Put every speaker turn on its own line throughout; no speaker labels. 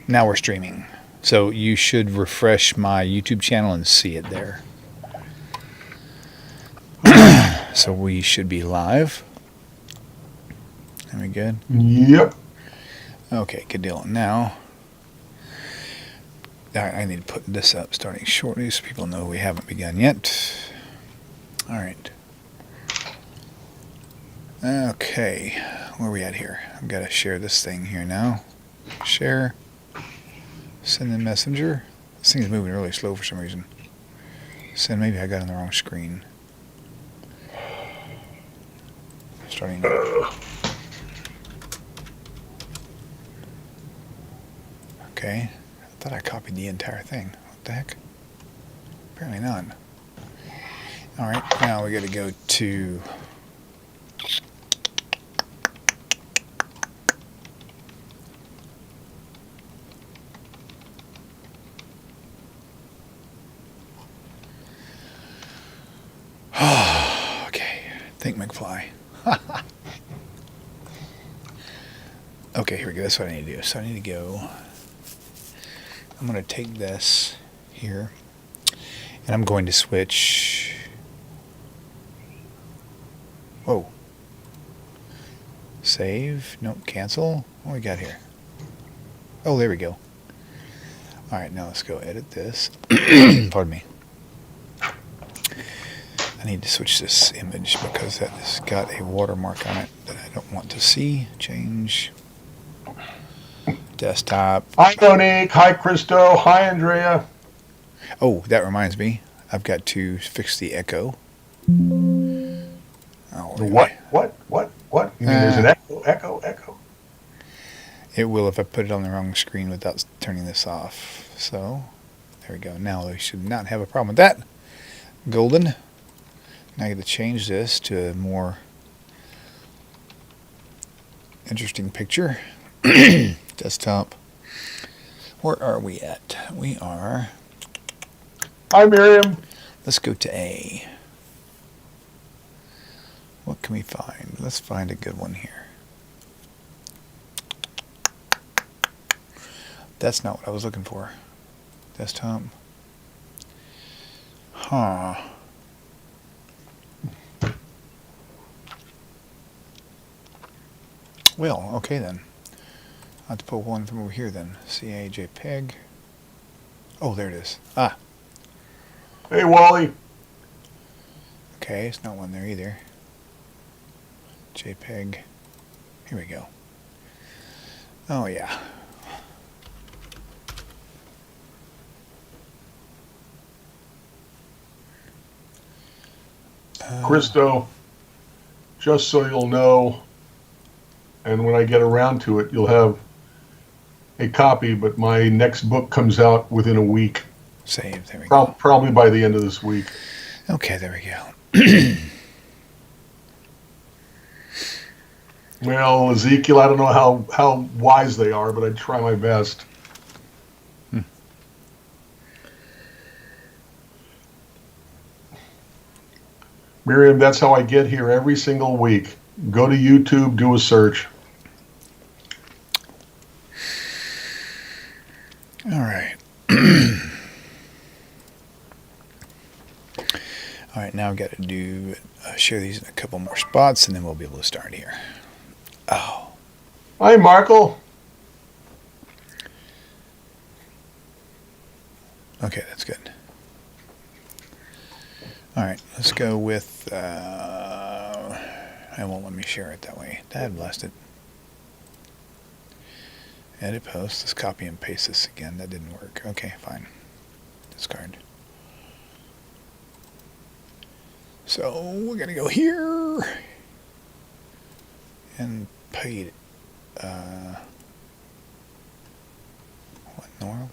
Now we're streaming. So you should refresh my YouTube channel and see it there. So we should be live. Are we good?
Yep.
Okay, good deal. Now, I need to put this up starting shortly so people know we haven't begun yet. All right. Okay, where are we at here? I've got to share this thing here now. Share. Send in messenger. This thing's moving really slow for some reason. Send, maybe I got on the wrong screen. Starting. Okay. I thought I copied the entire thing. What the heck? Apparently not. Alright, now we got to go to... Okay, think McFly. Okay, here we go. That's what I need to do. So I need to go... I'm going to take this here, and I'm going to switch... Whoa. Save. No, cancel. What do we got here? Oh, there we go. Alright, now let's go edit this. Pardon me. I need to switch this image because that has got a watermark on it that I don't want to see. Change. Desktop.
Hi, TaNaCh. Hi, Christo. Hi, Andrea.
Oh, that reminds me. I've got to fix the echo. Oh,
What? You mean there's an echo?
It will if I put it on the wrong screen without turning this off. So, there we go. Now we should not have a problem with that. Golden. Now I got to change this to a more interesting picture. Desktop. Where are we at? We are...
Hi, Miriam.
Let's go to A. What can we find? Let's find a good one here. That's not what I was looking for. Desktop. Huh. Well, okay then. I'll have to pull one from over here then. CA JPEG. Oh, there it is. Ah.
Hey, Wally.
Okay, it's not one there either. JPEG. Here we go. Oh, yeah.
Christo, just so you'll know, and when I get around to it, you'll have a copy, but my next book comes out within a week.
Save, there we go.
Probably by the end of this week.
Okay, there we go.
Well, Ezekiel, I don't know how wise they are, but I try my best. Miriam, that's how I get here every single week. Go to YouTube, do a search.
All right. All right, now I've got to do share these in a couple more spots, and then we'll be able to start here. Oh.
Hi, Markle.
Okay, that's good. All right, let's go with... it won't let me share it that way. Dad blessed it. Edit post. Let's copy and paste this again. That didn't work. Okay, fine. Discard. So we're going to go here. And paid. What in the world?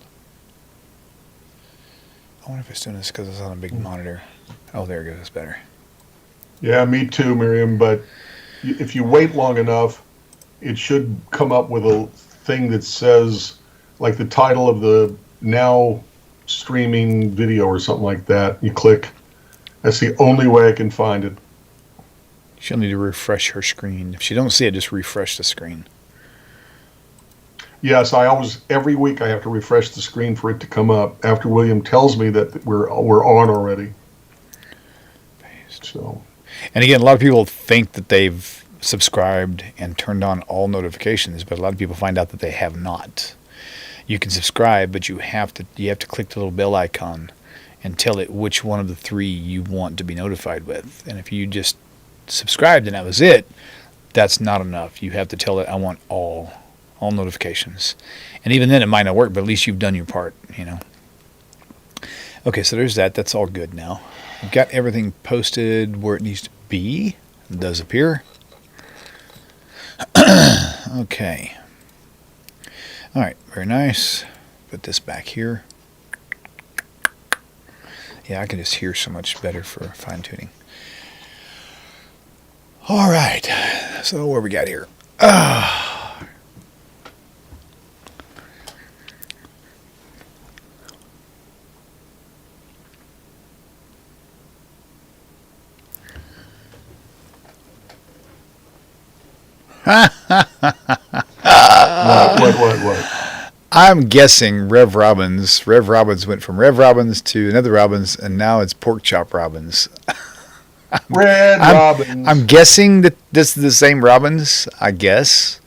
I wonder if it's doing this because it's on a big monitor. Oh, there it goes. It's better.
Yeah, me too, Miriam. But if you wait long enough, it should come up with a thing that says, like the title of the now streaming video or something like that. You click. That's the only way I can find it.
She'll need to refresh her screen. If she don't see it, just refresh the screen.
Yes, every week I have to refresh the screen for it to come up after William tells me that we're on already. So,
and again, a lot of people think that they've subscribed and turned on all notifications, but a lot of people find out that they have not. You can subscribe, but you have to click the little bell icon and tell it which one of the 3 you want to be notified with. And if you just subscribed and that was it, that's not enough. You have to tell it, I want all notifications. And even then it might not work, but at least you've done your part, Okay, so there's that. That's all good now. We've got everything posted where it needs to be. It does appear. Okay. All right, very nice. Put this back here. Yeah, I can just hear so much better for fine-tuning. All right, so what we got here?
What?
I'm guessing Rev Robbins went from Rev Robbins to another Robbins, and now it's Pork Chop Robbins.
Robbins.
I'm guessing that this is the same Robbins, I guess.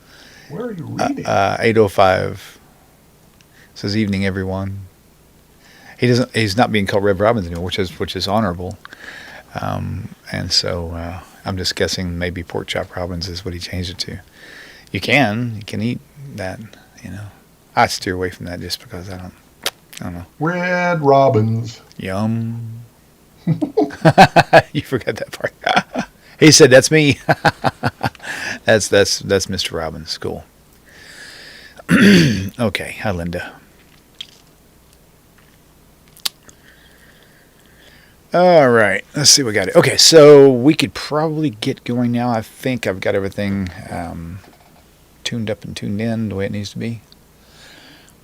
Where are you reading?
805. It says evening, everyone. He's not being called Rev Robbins anymore, which is honorable. And so I'm just guessing maybe Pork Chop Robbins is what he changed it to. You can eat that, I steer away from that just because I don't know.
Red Robbins.
Yum. You forgot that part. He said, "That's me." That's Mr. Robbins. Cool. Okay. Hi, Linda. All right. Let's see what we got here. Okay, so we could probably get going now. I think I've got everything tuned up and tuned in the way it needs to be.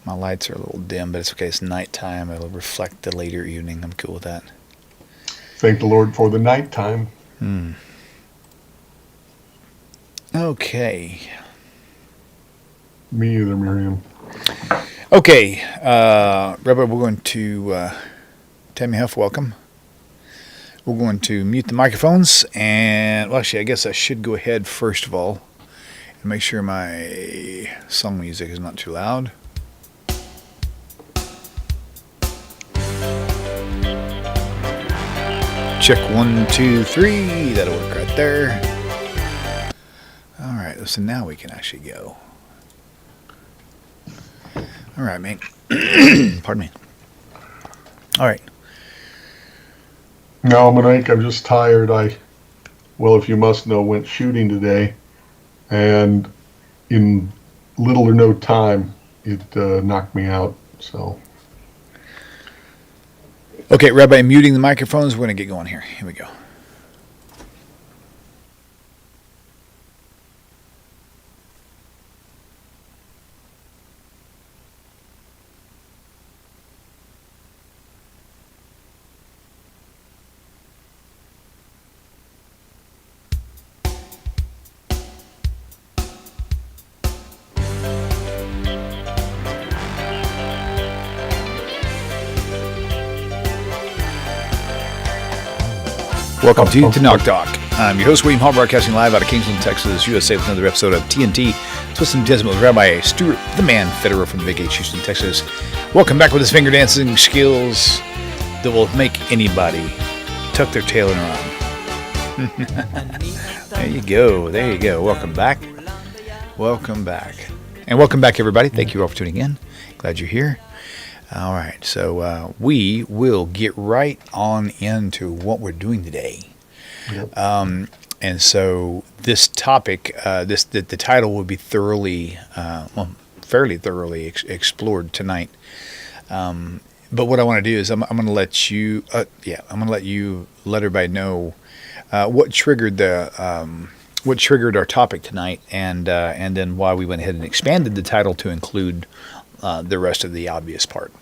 My lights are a little dim, but it's okay. It's nighttime. It'll reflect the later evening. I'm cool with that.
Thank the Lord for the nighttime.
Okay.
Me either, Miriam.
Okay. Rabbi, we're going to Tammy Huff, welcome. We're going to mute the microphones. And, well, actually, I guess I should go ahead first of all and make sure my song music is not too loud. Check 1, 2, 3. That'll work right there. All right, so now we can actually go. All right, mate. Pardon me. All right.
No, Monique, I'm just tired. Well, if you must know, went shooting today, and in little or no time, it knocked me out. So.
Okay, Rabbi, I'm muting the microphones. We're going to get going here. Here we go. Welcome to TaNaCh Talk. I'm your host, William Hall, broadcasting live out of Kingsland, Texas, USA, with another episode of TNT, Twist and Testament with Rabbi Stuart, the man, Federow from Big H, Houston, Texas. Welcome back with his finger dancing skills that will make anybody tuck their tail in around. There you go. Welcome back. And welcome back, everybody. Thank you all for tuning in. Glad you're here. All right, so we will get right on into what we're doing today.
Yep.
And so this topic, the title will be fairly thoroughly explored tonight. But what I want to do is I'm going to let you, let everybody know what triggered our topic tonight, and then why we went ahead and expanded the title to include the rest of the obvious part.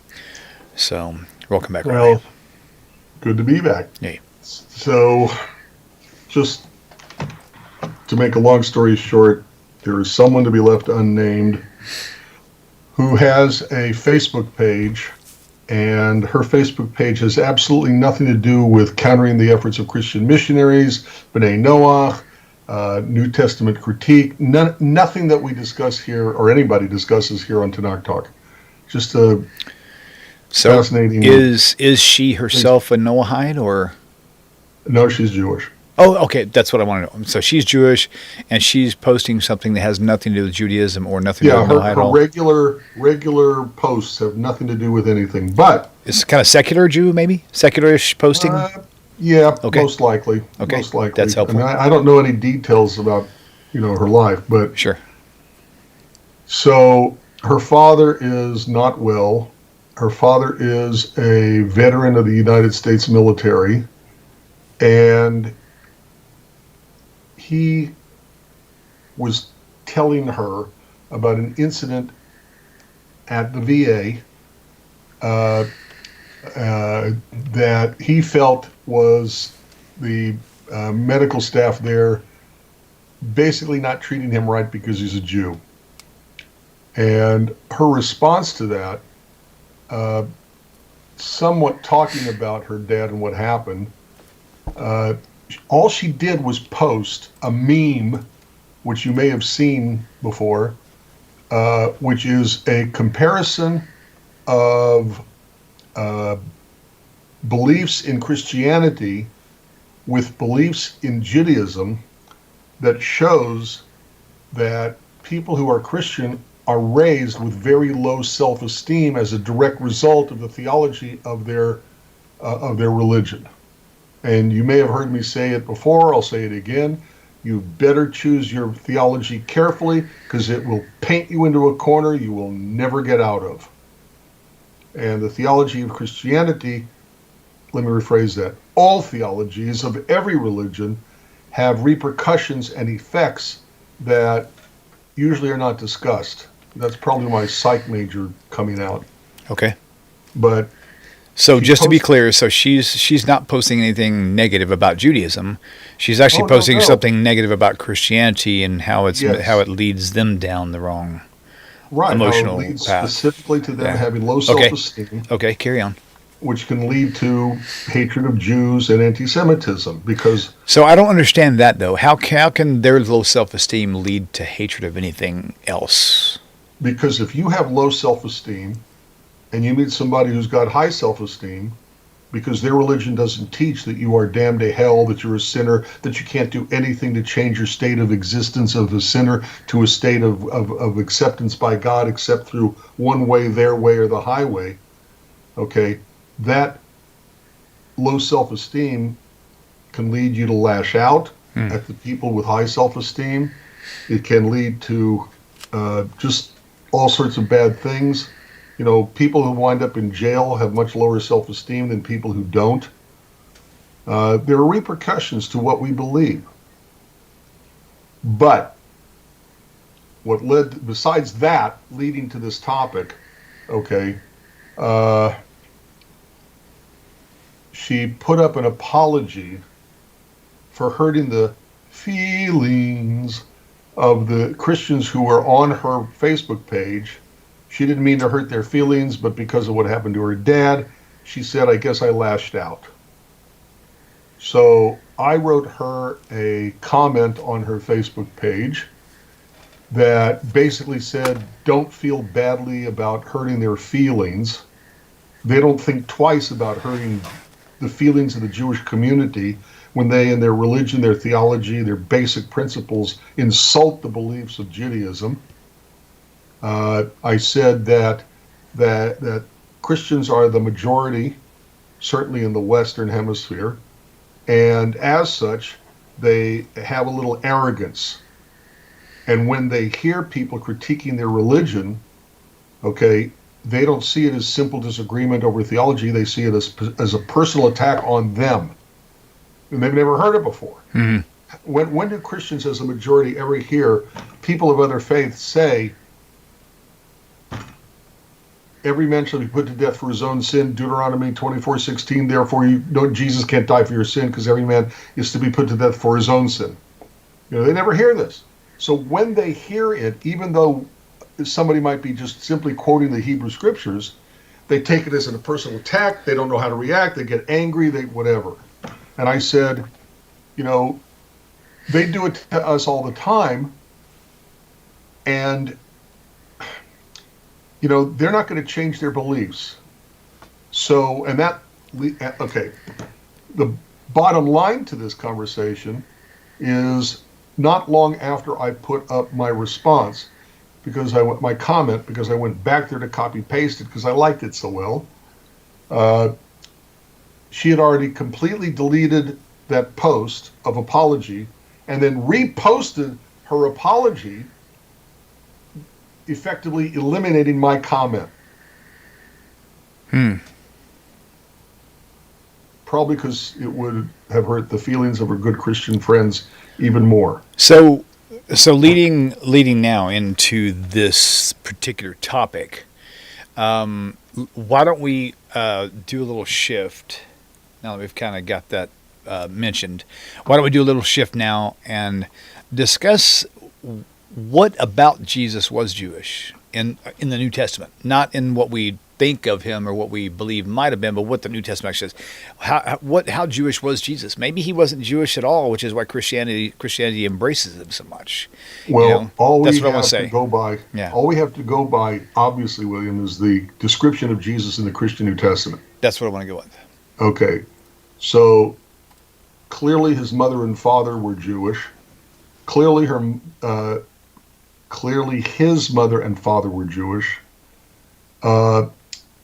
So, welcome back, Rabbi.
Well, good to be back.
Hey.
So, just to make a long story short, there is someone to be left unnamed who has a Facebook page, and her Facebook page has absolutely nothing to do with countering the efforts of Christian missionaries, B'nai Noach, New Testament critique, nothing that we discuss here or anybody discusses here on TaNaCh Talk. Just a fascinating.
Is she herself a Noahide or?
No, she's Jewish.
Oh, okay. That's what I want to know. So she's Jewish, and she's posting something that has nothing to do with Judaism or nothing to do with Noahide at all?
Her regular posts have nothing to do with anything. But
it's kind of secular Jew, maybe? Secular-ish posting?
Yeah,
okay.
Most likely.
Okay,
most likely.
that's helpful.
I don't know any details about, her life, but
sure.
So her father is not well. Her father is a veteran of the United States military, and he was telling her about an incident at the VA that he felt was the medical staff there basically not treating him right because he's a Jew. And her response to that, somewhat talking about her dad and what happened, all she did was post a meme, which you may have seen before, which is a comparison of beliefs in Christianity with beliefs in Judaism that shows that people who are Christian are raised with very low self-esteem as a direct result of the theology of their religion. And you may have heard me say it before, I'll say it again. You better choose your theology carefully, because it will paint you into a corner you will never get out of. And the theology of Christianity, let me rephrase that, all theologies of every religion have repercussions and effects that usually are not discussed. That's probably my psych major coming out.
Okay.
But
so just to be clear, so she's not posting anything negative about Judaism. She's actually posting something negative about Christianity and how it leads them down the wrong emotional
how it leads
path.
Specifically to them having low self-esteem.
Okay, carry on.
Which can lead to hatred of Jews and anti-Semitism, because...
So I don't understand that, though. How can their low self-esteem lead to hatred of anything else?
Because if you have low self-esteem and you meet somebody who's got high self-esteem, because their religion doesn't teach that you are damned to hell, that you're a sinner, that you can't do anything to change your state of existence of a sinner to a state of acceptance by God except through one way, their way, or the highway, okay, that low self-esteem can lead you to lash out at the people with high self-esteem. It can lead to just all sorts of bad things. People who wind up in jail have much lower self-esteem than people who don't. There are repercussions to what we believe. But what led, besides that, leading to this topic, okay, she put up an apology for hurting the feelings of the Christians who were on her Facebook page. She didn't mean to hurt their feelings, but because of what happened to her dad, she said, I guess I lashed out. So I wrote her a comment on her Facebook page that basically said, don't feel badly about hurting their feelings. They don't think twice about hurting the feelings of the Jewish community when they, in their religion, their theology, their basic principles, insult the beliefs of Judaism. I said that Christians are the majority, certainly in the Western Hemisphere, and as such, they have a little arrogance. And when they hear people critiquing their religion, okay, they don't see it as simple disagreement over theology. They see it as a personal attack on them. And they've never heard it before. Mm-hmm. When do Christians as a majority ever hear people of other faiths say, every man shall be put to death for his own sin, Deuteronomy 24:16, therefore Jesus can't die for your sin because every man is to be put to death for his own sin. They never hear this. So when they hear it, even though somebody might be just simply quoting the Hebrew scriptures. They take it as a personal attack. They don't know how to react. They get angry. They whatever. And I said, they do it to us all the time. And, they're not going to change their beliefs. So, okay, the bottom line to this conversation is not long after I put up my response, because I went back there to copy paste it because I liked it so well. She had already completely deleted that post of apology and then reposted her apology, effectively eliminating my comment. Probably because it would have hurt the feelings of her good Christian friends even more.
So leading now into this particular topic, why don't we do a little shift now that we've kind of got that mentioned? Why don't we do a little shift now and discuss what about Jesus was Jewish in the New Testament, not in what we think of him or what we believe might have been, but what the New Testament actually says. How Jewish was Jesus? Maybe he wasn't Jewish at all, which is why Christianity embraces him so much.
Well, all we
that's what I
have
want to say.
To go by, all we have to go by, obviously, William, is the description of Jesus in the Christian New Testament.
That's what I want to go with.
Okay, so clearly his mother and father were Jewish. Clearly his mother and father were Jewish.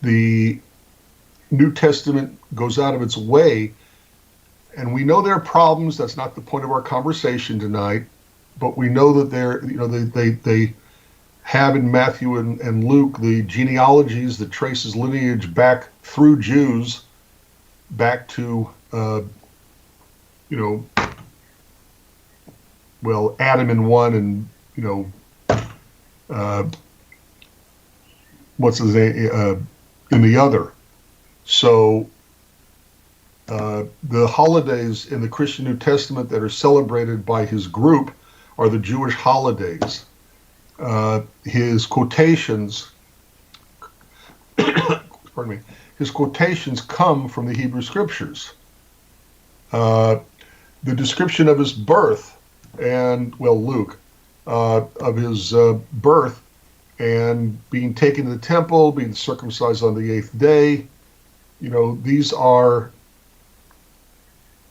The New Testament goes out of its way, and we know there are problems. That's not the point of our conversation tonight, but we know that they have in Matthew and Luke the genealogies that traces lineage back through Jews, back to Adam in one, and what's his name in the other. So the holidays in the Christian New Testament that are celebrated by his group are the Jewish holidays. His quotations, pardon me, his quotations come from the Hebrew Scriptures. The description of his birth Luke, of his birth and being taken to the temple, being circumcised on the 8th day, these are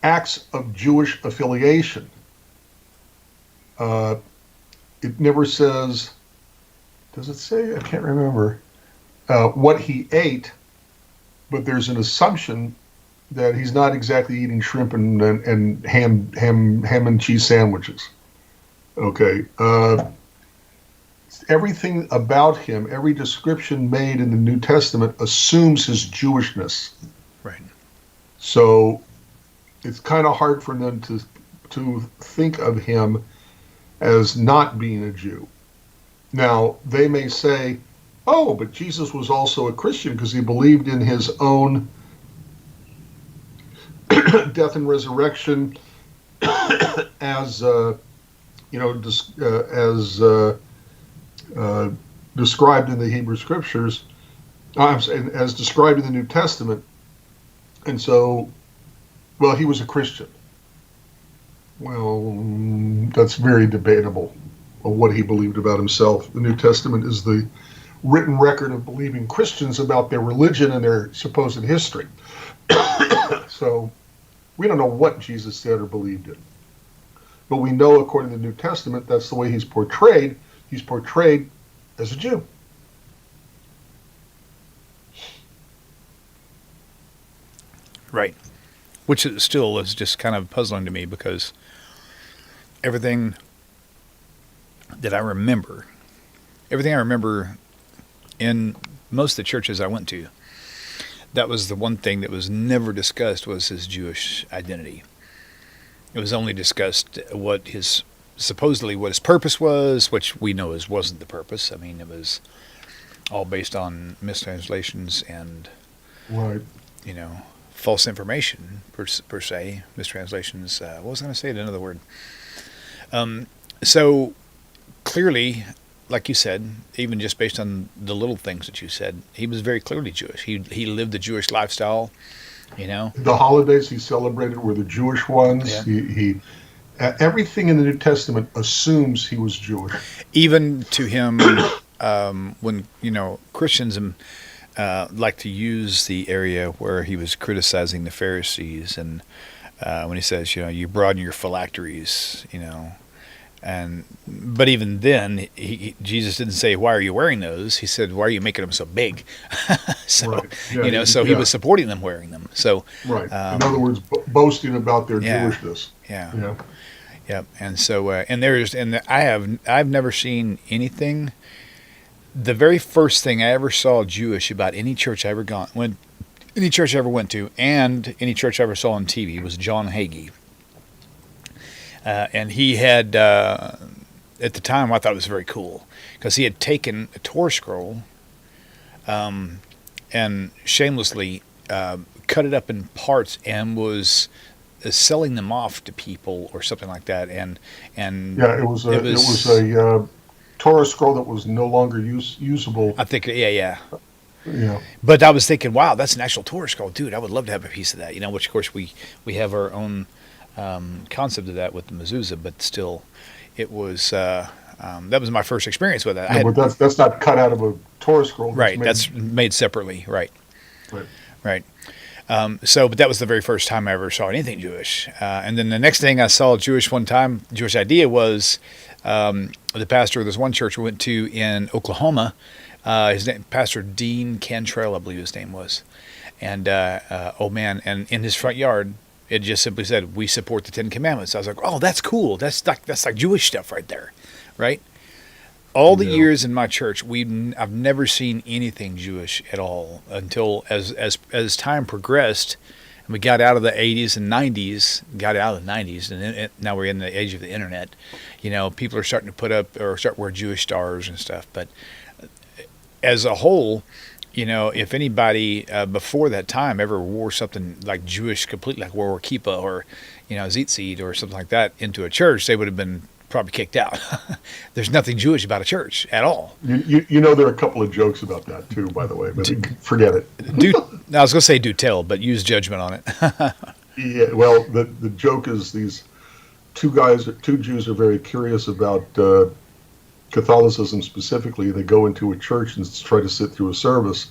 acts of Jewish affiliation. It never says, does it say? I can't remember what he ate, but there's an assumption that he's not exactly eating shrimp and ham and cheese sandwiches. Okay. Everything about him, every description made in the New Testament assumes his Jewishness.
Right.
So it's kind of hard for them to think of him as not being a Jew. Now, they may say, oh, but Jesus was also a Christian because he believed in his own death and resurrection as described in the Hebrew Scriptures, as described in the New Testament. And so, he was a Christian. Well, that's very debatable on what he believed about himself. The New Testament is the written record of believing Christians about their religion and their supposed history. So, we don't know what Jesus said or believed in. But we know, according to the New Testament, that's the way he's portrayed. He's portrayed as a Jew.
Right. Which still is just kind of puzzling to me because everything I remember in most of the churches I went to, that was the one thing that was never discussed was his Jewish identity. It was only discussed what his purpose was, which we know wasn't the purpose. I mean, it was all based on mistranslations and,
right,
false information per se. Mistranslations. What was I going to say? Another word. So clearly, like you said, even just based on the little things that you said, he was very clearly Jewish. He lived the Jewish lifestyle, you know.
The holidays he celebrated were the Jewish ones.
Yeah.
He everything in the New Testament assumes he was Jewish.
Even to him, when Christians like to use the area where he was criticizing the Pharisees, and when he says, you broaden your phylacteries, but even then, Jesus didn't say, "Why are you wearing those?" He said, "Why are you making them so big?" So
Right. Yeah,
he was supporting them wearing them. So
right. In other words, boasting about their Jewishness.
Yeah. Yep. And so I've never seen anything. The very first thing I ever saw Jewish about any church I ever any church I ever went to, and any church I ever saw on TV, was John Hagee. And he had, at the time, I thought it was very cool, because he had taken a Torah scroll and shamelessly cut it up in parts and was selling them off to people or something like that. And
yeah, it was a Torah scroll that was no longer usable.
I think, yeah.
Yeah.
But I was thinking, wow, that's an actual Torah scroll, dude. I would love to have a piece of that. Which of course we have our own concept of that with the mezuzah, but still, it was that was my first experience with it.
Yeah, but that's not cut out of a Torah scroll.
Right, that's made separately. Right. But that was the very first time I ever saw anything Jewish. And then the next thing I saw Jewish idea was the pastor of this one church we went to in Oklahoma. His name, Pastor Dean Cantrell, I believe his name was. And and in his front yard, it just simply said, "We support the Ten Commandments." I was like, "Oh, that's cool. That's like Jewish stuff right there," right? All the years in my church, I've never seen anything Jewish at all until as time progressed, and we got out of the 80s and 90s, and now we're in the age of the internet. People are starting to put up or start wear Jewish stars and stuff. But as a whole, if anybody before that time ever wore something like Jewish, completely like wore kippah or tzitzit or something like that into a church, they would have been probably kicked out. There's nothing Jewish about a church at all.
There are a couple of jokes about that too, by the way, but forget it.
I was going to say do tell, but use judgment on it.
Yeah, well, the joke is these two Jews are very curious about Catholicism specifically. They go into a church and try to sit through a service,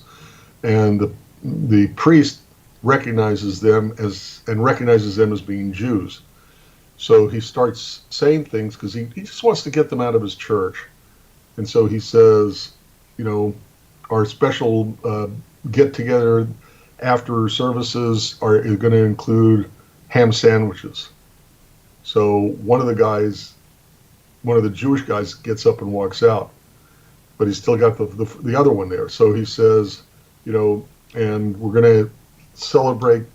and the priest recognizes them as being Jews. So he starts saying things because he just wants to get them out of his church. And so he says, our special get-together after services are going to include ham sandwiches. So one of the Jewish guys gets up and walks out, but he's still got the other one there. So he says, and we're going to celebrate,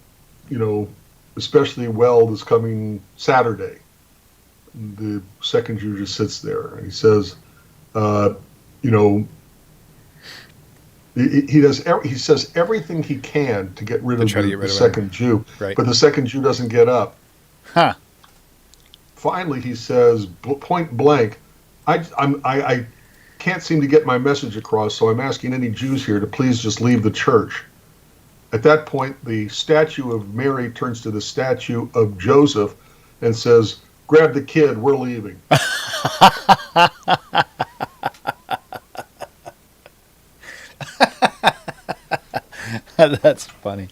especially well this coming Saturday. The second Jew just sits there and he says, he says everything he can to get rid of the second Jew,
right.
But the second Jew doesn't get up.
Huh.
Finally, he says, point blank, I can't seem to get my message across, so I'm asking any Jews here to please just leave the church. At that point, the statue of Mary turns to the statue of Joseph and says, "Grab the kid, we're leaving."
That's funny.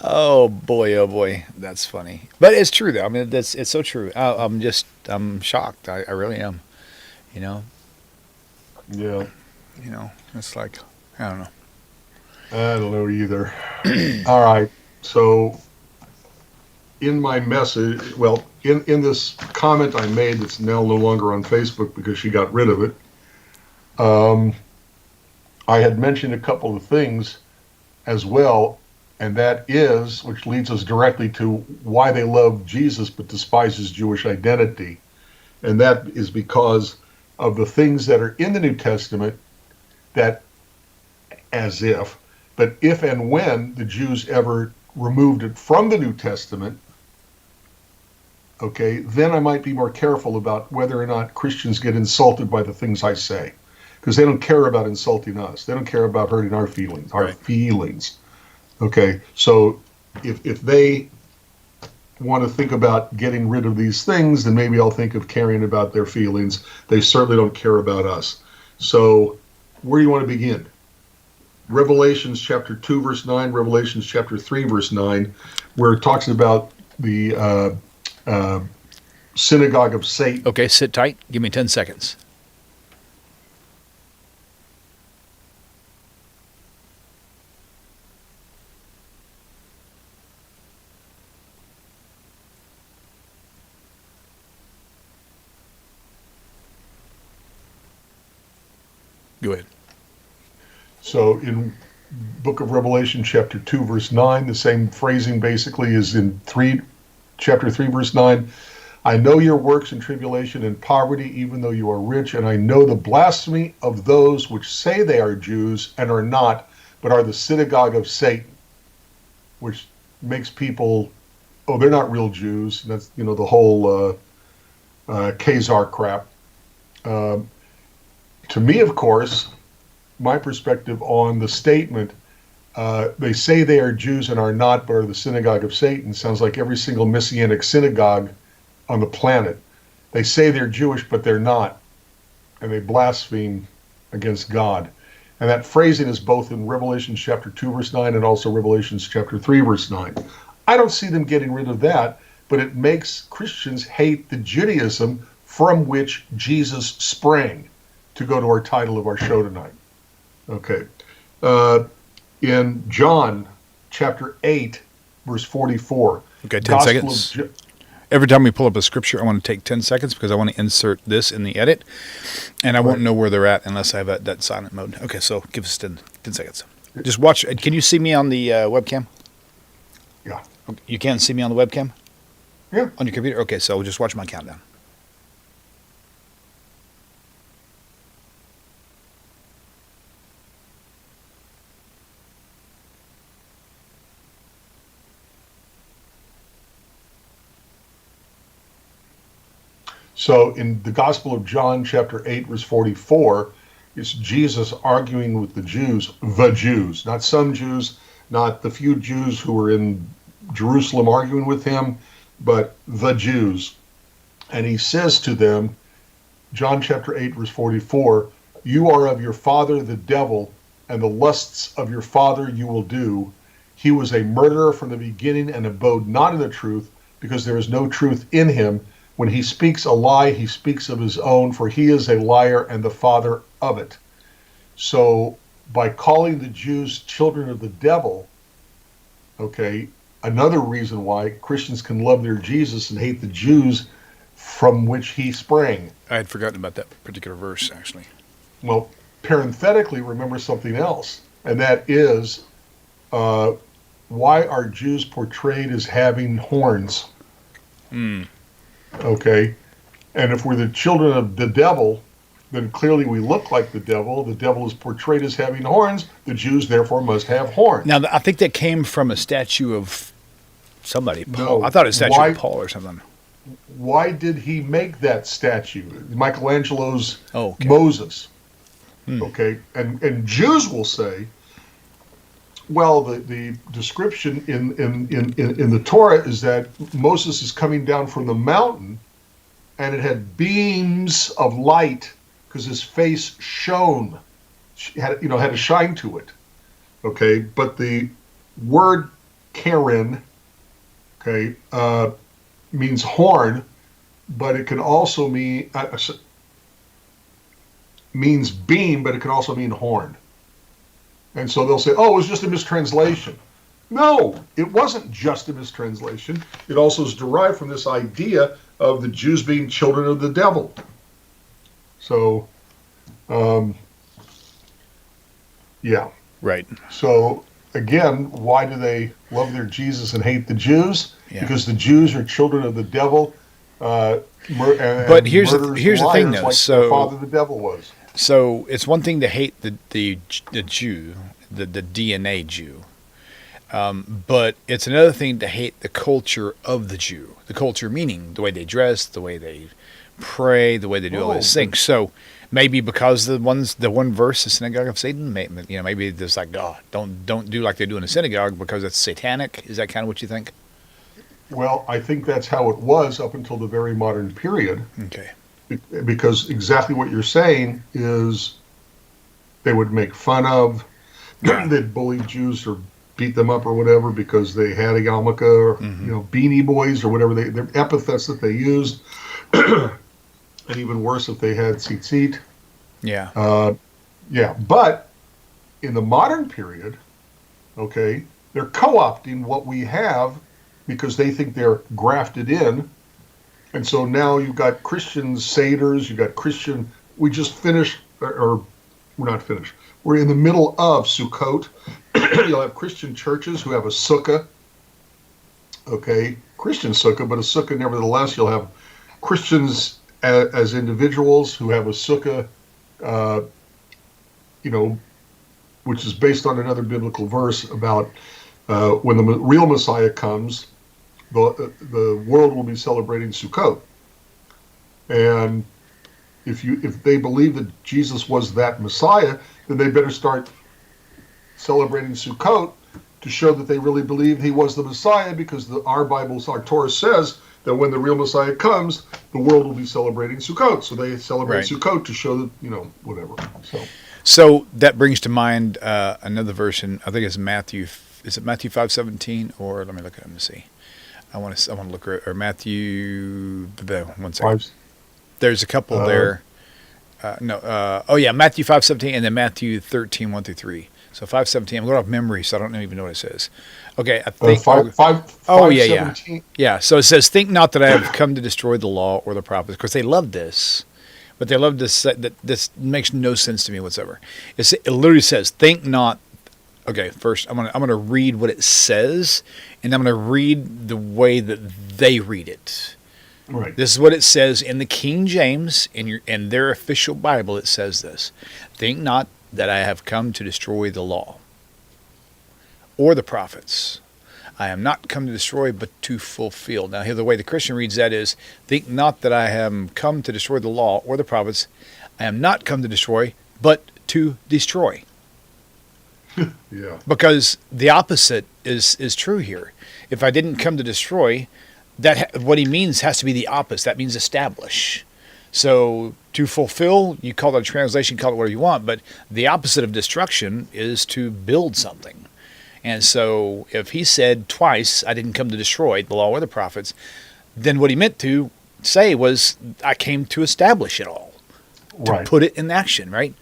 Oh boy, that's funny. But it's true though. I mean, it's so true. I'm shocked. I really am.
Yeah.
It's like, I don't know.
I don't know either. All right. So in my message, in this comment I made that's now no longer on Facebook because she got rid of it, I had mentioned a couple of things as well, and that is, which leads us directly to why they love Jesus but despises Jewish identity. And that is because of the things that are in the New Testament that, but if and when the Jews ever removed it from the New Testament, okay, then I might be more careful about whether or not Christians get insulted by the things I say, because they don't care about insulting us. They don't care about hurting our feelings. Okay, so if they want to think about getting rid of these things, then maybe I'll think of caring about their feelings. They certainly don't care about us. So where do you want to begin? Revelations chapter 2, verse 9, Revelations chapter 3, verse 9, where it talks about the synagogue of Satan.
Okay, sit tight. Give me 10 seconds. Go ahead.
So in book of Revelation, chapter 2, verse 9, the same phrasing basically is in chapter 3, verse 9. I know your works and tribulation and poverty, even though you are rich, and I know the blasphemy of those which say they are Jews and are not, but are the synagogue of Satan, which makes people, oh, they're not real Jews. That's, the whole Khazar crap. To me, of course, my perspective on the statement, they say they are Jews and are not, but are the synagogue of Satan, sounds like every single Messianic synagogue on the planet. They say they're Jewish, but they're not, and they blaspheme against God. And that phrasing is both in Revelation chapter 2, verse 9, and also Revelation chapter 3, verse 9. I don't see them getting rid of that, but it makes Christians hate the Judaism from which Jesus sprang, to go to our title of our show tonight. Okay. In John chapter 8, verse 44.
Okay, 10 seconds. Every time we pull up a scripture, I want to take 10 seconds because I want to insert this in the edit, and I won't know where they're at unless I have that silent mode. Okay, so give us 10 seconds. Just watch. Can you see me on the webcam?
Yeah.
You can see me on the webcam?
Yeah.
On your computer? Okay, so just watch my countdown.
So in the Gospel of John, chapter 8, verse 44, it's Jesus arguing with the Jews, not some Jews, not the few Jews who were in Jerusalem arguing with him, but the Jews. And he says to them, John chapter 8, verse 44, you are of your father the devil, and the lusts of your father you will do. He was a murderer from the beginning and abode not in the truth, because there is no truth in him. When he speaks a lie, he speaks of his own, for he is a liar and the father of it. So by calling the Jews children of the devil, okay, another reason why Christians can love their Jesus and hate the Jews from which he sprang.
I had forgotten about that particular verse, actually.
Well, parenthetically, remember something else, and that is why are Jews portrayed as having horns? Okay, and if we're the children of the devil, then clearly we look like the devil. The devil is portrayed as having horns. The Jews, therefore, must have horns.
Now, I think that came from a statue of somebody. Paul.
No.
I thought it was a statue of Paul or something.
Why did he make that statue? Michelangelo's Moses. Okay, and Jews will say, well, the description in the Torah is that Moses is coming down from the mountain, and it had beams of light because his face shone, had a shine to it. Okay, but the word Karen, okay, means horn, but it can also mean means beam, but it can also mean horn. And so they'll say, oh, it was just a mistranslation. No, it wasn't just a mistranslation. It also is derived from this idea of the Jews being children of the devil. So, yeah.
Right.
So, again, why do they love their Jesus and hate the Jews?
Yeah.
Because the Jews are children of the devil.
But here's the thing, though.
Like
So
their father the devil was.
So it's one thing to hate the Jew, the DNA Jew. But it's another thing to hate the culture of the Jew. The culture meaning the way they dress, the way they pray, the way they do all these things. So maybe because the one verse, the synagogue of Satan, maybe there's like, oh, don't do like they do in a synagogue because it's satanic. Is that kind of what you think?
Well, I think that's how it was up until the very modern period.
Okay.
Because exactly what you're saying is they would make fun of, they'd bully Jews or beat them up or whatever because they had a yarmulke or beanie boys or whatever their epithets that they used, and even worse if they had tzitzit.
Yeah.
But in the modern period, okay, they're co-opting what we have because they think they're grafted in. And so now you've got Christian Seders, you've got Christian, we just finished, or we're not finished. We're in the middle of Sukkot. You'll have Christian churches who have a sukkah, okay, Christian sukkah, but a sukkah nevertheless. You'll have Christians as individuals who have a sukkah, which is based on another biblical verse about when the real Messiah comes, the world will be celebrating Sukkot. And if they believe that Jesus was that Messiah, then they better start celebrating Sukkot to show that they really believe he was the Messiah, because our Bibles, our Torah says that when the real Messiah comes, the world will be celebrating Sukkot. So they celebrate Sukkot to show that, whatever.
So that brings to mind another version. I think it's Matthew. Is it Matthew 5:17? Or let me look at it and see. I want to look at Matthew. One second. There's a couple there. Matthew 5:17 and then Matthew 13:1-3. So 5:17. I'm going off memory, so I don't even know what it says. Okay, I think.
5:17.
Yeah. So it says, "Think not that I have come to destroy the law or the prophets," because they love this, but they love to say that this makes no sense to me whatsoever. It literally says, "Think not." Okay, first I'm gonna read what it says, and I'm gonna read the way that they read it.
Right.
This is what it says in the King James, in their official Bible. It says this: "Think not that I have come to destroy the law or the prophets. I am not come to destroy, but to fulfill." Now, here the way the Christian reads that is, "Think not that I have come to destroy the law or the prophets. I am not come to destroy, but to destroy."
Yeah.
Because the opposite is true here. If I didn't come to destroy, that what he means has to be the opposite. That means establish. So to fulfill, you call it a translation, call it whatever you want, but the opposite of destruction is to build something. And so if he said twice, "I didn't come to destroy the law or the prophets," then what he meant to say was, "I came to establish it all," to put it in action, right?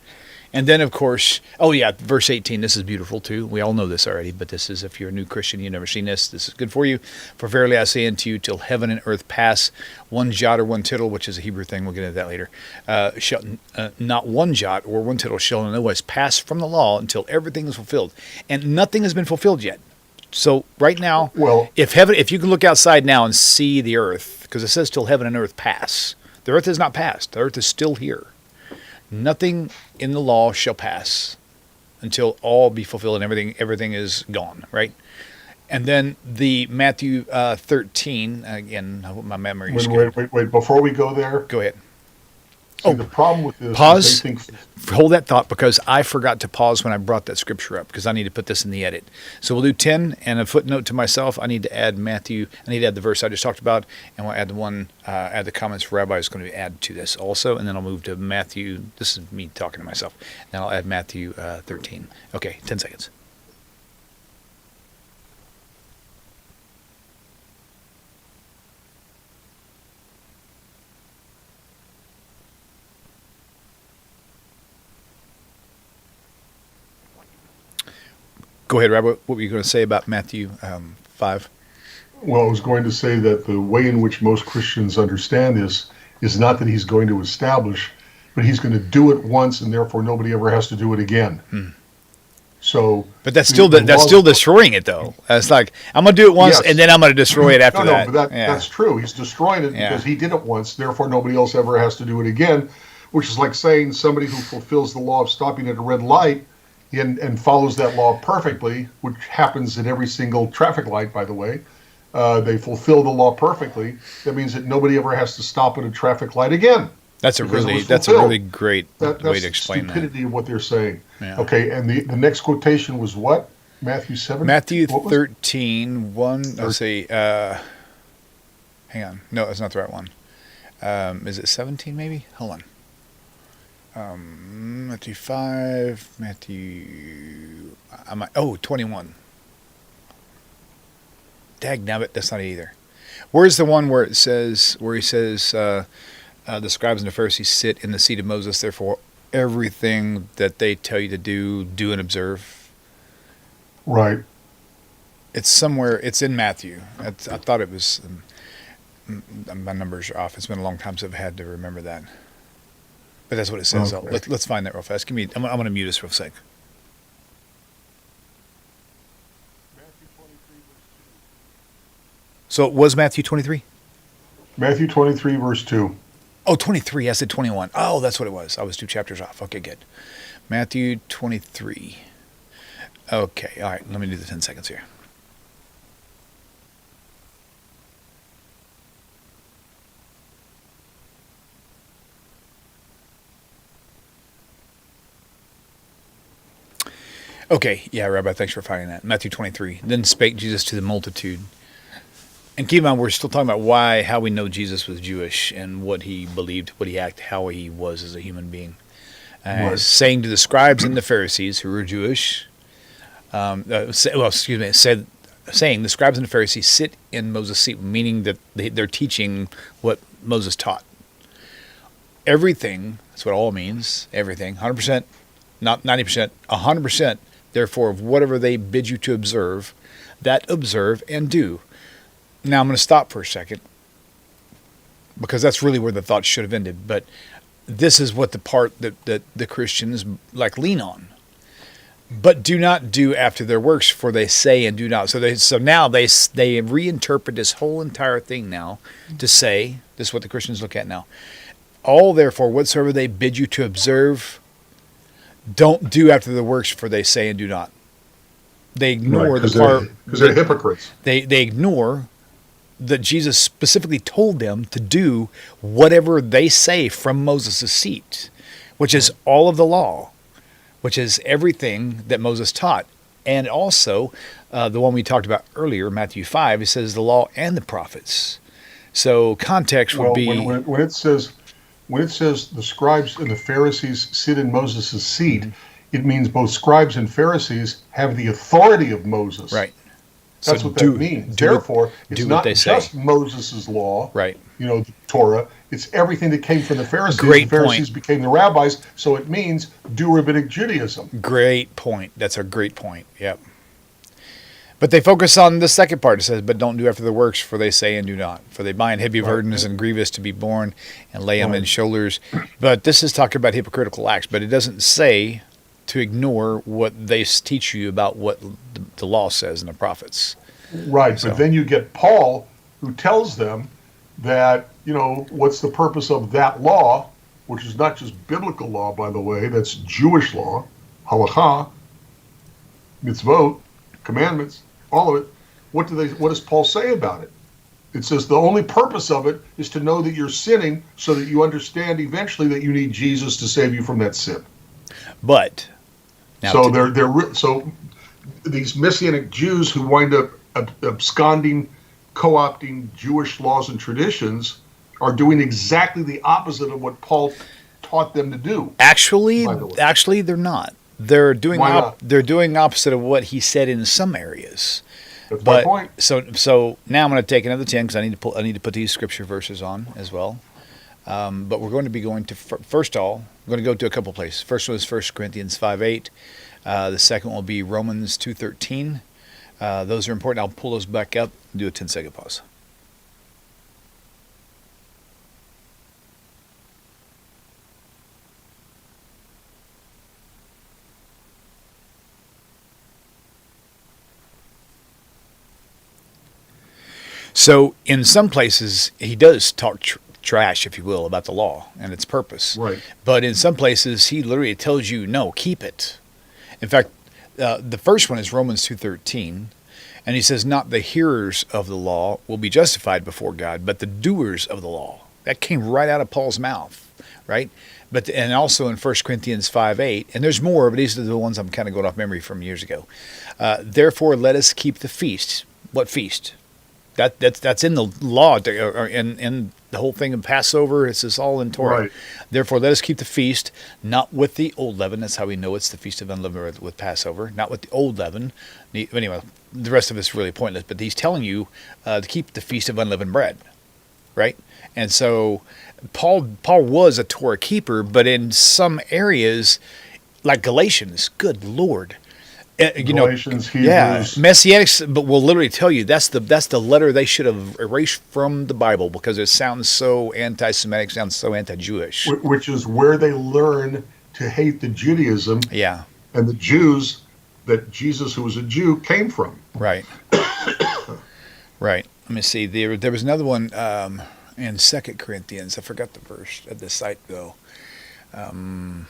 And then, of course, verse 18, this is beautiful too. We all know this already, but this is, if you're a new Christian, you've never seen this, this is good for you. "For verily I say unto you, till heaven and earth pass, one jot or one tittle," which is a Hebrew thing, we'll get into that later, "not one jot or one tittle shall in no wise pass from the law until everything is fulfilled." And nothing has been fulfilled yet. So right now, if you can look outside now and see the earth, because it says till heaven and earth pass, the earth has not passed. The earth is still here. Nothing in the law shall pass until all be fulfilled and everything is gone, right? And then the Matthew 13, again, I hope my memory is good.
Wait, before we go there.
Go ahead.
See, the problem with this
pause.
is they think...
Hold that thought, because I forgot to pause when I brought that scripture up, because I need to put this in the edit. So we'll do 10, and a footnote to myself. I need to add Matthew. I need to add the verse I just talked about, and we'll add add the comments Rabbi is going to add to this also, and then I'll move to Matthew. This is me talking to myself. Then I'll add Matthew 13. Okay, 10 seconds. Go ahead, Rabbi. What were you going to say about Matthew 5?
Well, I was going to say that the way in which most Christians understand this is not that he's going to establish, but he's going to do it once, and therefore nobody ever has to do it again. So,
but that's still destroying it, though. It's like, I'm going to do it once, and then I'm going to destroy it after that.
But that's true. He's destroying it because he did it once, therefore nobody else ever has to do it again, which is like saying somebody who fulfills the law of stopping at a red light, and follows that law perfectly, which happens at every single traffic light, by the way. They fulfill the law perfectly. That means that nobody ever has to stop at a traffic light again.
That's a really great way to explain that.
That's stupidity of what they're saying.
Yeah.
Okay, and the next quotation was what? Matthew 7?
Matthew 13, 1, let's see, hang on. No, that's not the right one. Is it 17 maybe? Hold on. Matthew 5, 21. Dagnabbit, that's not it either. Where's the one where he says, the scribes and the Pharisees sit in the seat of Moses, therefore everything that they tell you to do and observe?
Right.
It's somewhere, it's in Matthew. I thought it was, my numbers are off. It's been a long time since I've had to remember that. But that's what it says. Okay. Let's find that real fast. I'm going to mute us real quick. So it was Matthew 23?
Matthew 23, verse 2.
Oh, 23. I said 21. Oh, that's what it was. I was 2 chapters off. Okay, good. Matthew 23. Okay, all right. Let me do the 10 seconds here. Okay, yeah, Rabbi, thanks for finding that. Matthew 23. Then spake Jesus to the multitude. And keep in mind, we're still talking about how we know Jesus was Jewish and what he believed, what he acted, how he was as a human being. Right. Saying to the scribes and the Pharisees who were Jewish, saying the scribes and the Pharisees sit in Moses' seat, meaning that they're teaching what Moses taught. Everything, that's what all means, everything, 100%, not 90%, 100%, therefore, of whatever they bid you to observe, that observe and do. Now I'm going to stop for a second because that's really where the thought should have ended. But this is what the part that the Christians lean on. But do not do after their works, for they say and do not. So now they reinterpret this whole entire thing now to say, this is what the Christians look at now. All therefore whatsoever they bid you to observe, don't do after the works, for they say and do not. They ignore the part
because they're hypocrites.
They ignore that Jesus specifically told them to do whatever they say from Moses' seat, which is all of the law, which is everything that Moses taught. And also, the one we talked about earlier, Matthew 5, it says the law and the prophets. So context would be...
When it says the scribes and the Pharisees sit in Moses' seat, it means both scribes and Pharisees have the authority of Moses.
Right.
That's what that means. Therefore, it's not just Moses' law,
right?
The Torah. It's everything that came from the Pharisees.
Great
the Pharisees
point.
Became the rabbis, so it means do rabbinic Judaism.
Great point. That's a great point. Yep. But they focus on the second part. It says, but don't do after the works, for they say and do not. For they bind heavy burdens and grievous to be borne and lay them in shoulders. But this is talking about hypocritical acts. But it doesn't say to ignore what they teach you about what the law says in the prophets.
Right, but then you get Paul, who tells them that, what's the purpose of that law, which is not just biblical law, by the way, that's Jewish law, halakha, mitzvot, commandments, all of it. What does Paul say about it? It says the only purpose of it is to know that you're sinning so that you understand eventually that you need Jesus to save you from that sin.
But
so so these Messianic Jews who wind up absconding, co-opting Jewish laws and traditions are doing exactly the opposite of what Paul taught them to do.
Actually, they're not. They're doing opposite of what he said in some areas.
That's my point.
So now I'm going to take another 10 because I need to put these scripture verses on as well. But we're going to be going to first of all, we're going to go to a couple places. First one is 1 Corinthians 5:8. The second will be Romans 2:13. Those are important. I'll pull those back up and do a 10-second pause. So in some places, he does talk trash, if you will, about the law and its purpose.
Right.
But in some places, he literally tells you, no, keep it. In fact, the first one is Romans 2:13, and he says, "Not the hearers of the law will be justified before God, but the doers of the law." That came right out of Paul's mouth, right? And also in 1 Corinthians 5:8, and there's more, but these are the ones I'm kind of going off memory from years ago. Therefore, let us keep the feast. What feast? That's in the law, or in the whole thing of Passover. This is all in Torah.
Right.
Therefore, let us keep the feast, not with the old leaven. That's how we know it's the feast of unleavened bread with Passover, not with the old leaven. Anyway, the rest of it's really pointless. But he's telling you to keep the feast of unleavened bread, right? And so Paul was a Torah keeper, but in some areas, like Galatians, good Lord.
Galatians, Hebrews.
Yeah, Messianics, but will literally tell you that's the letter they should have erased from the Bible because it sounds so anti-Semitic, sounds so anti-Jewish.
Which is where they learn to hate the Judaism and the Jews that Jesus, who was a Jew, came from.
Right. Right. Let me see. There was another one in 2 Corinthians. I forgot the verse at the site, though.
I'm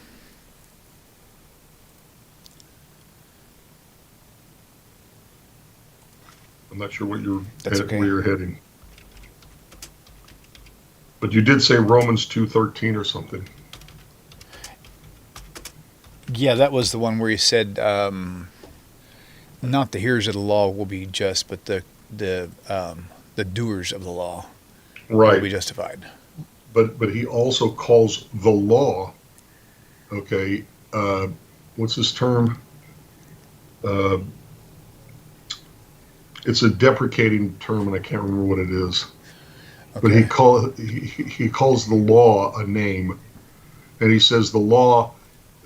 not sure where you're heading. But you did say Romans 2:13 or something.
Yeah, that was the one where he said, not the hearers of the law will be just, but the doers of the law will be justified.
But he also calls the law, okay, what's this term? It's a deprecating term, and I can't remember what it is. Okay. But he calls the law a name, and he says the law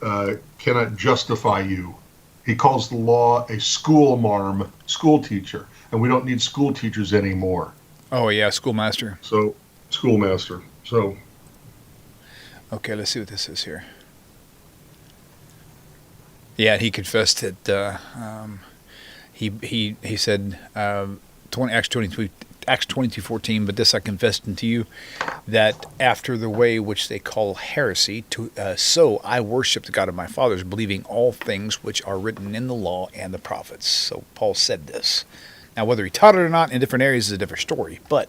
cannot justify you. He calls the law a school teacher, and we don't need school teachers anymore.
Oh yeah, schoolmaster.
So, schoolmaster. So.
Okay, let's see what this is here. Yeah, he confessed that. He said, Acts 22:14, but this I confessed unto you, that after the way which they call heresy, so I worship the God of my fathers, believing all things which are written in the law and the prophets. So Paul said this. Now, whether he taught it or not in different areas is a different story, but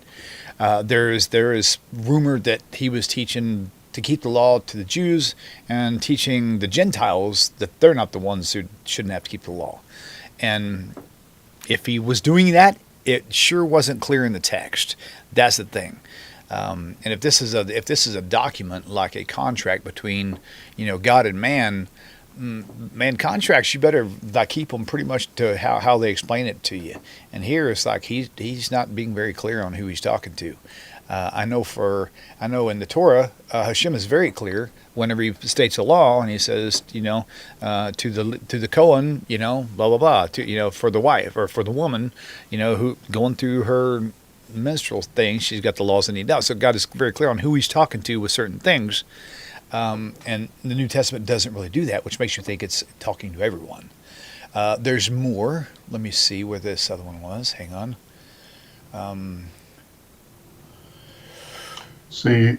there is rumor that he was teaching to keep the law to the Jews and teaching the Gentiles that they're not the ones who shouldn't have to keep the law. And if he was doing that, it sure wasn't clear in the text. That's the thing. And if this is a document like a contract between God and man contracts, you better keep them pretty much to how they explain it to you. And here it's like he's not being very clear on who he's talking to. I know in the Torah, Hashem is very clear whenever he states a law, and he says, to the Kohen, blah blah blah, for the wife or for the woman, who going through her menstrual thing, she's got the laws that need out. So God is very clear on who he's talking to with certain things, and the New Testament doesn't really do that, which makes you think it's talking to everyone. There's more. Let me see where this other one was. Hang on.
See,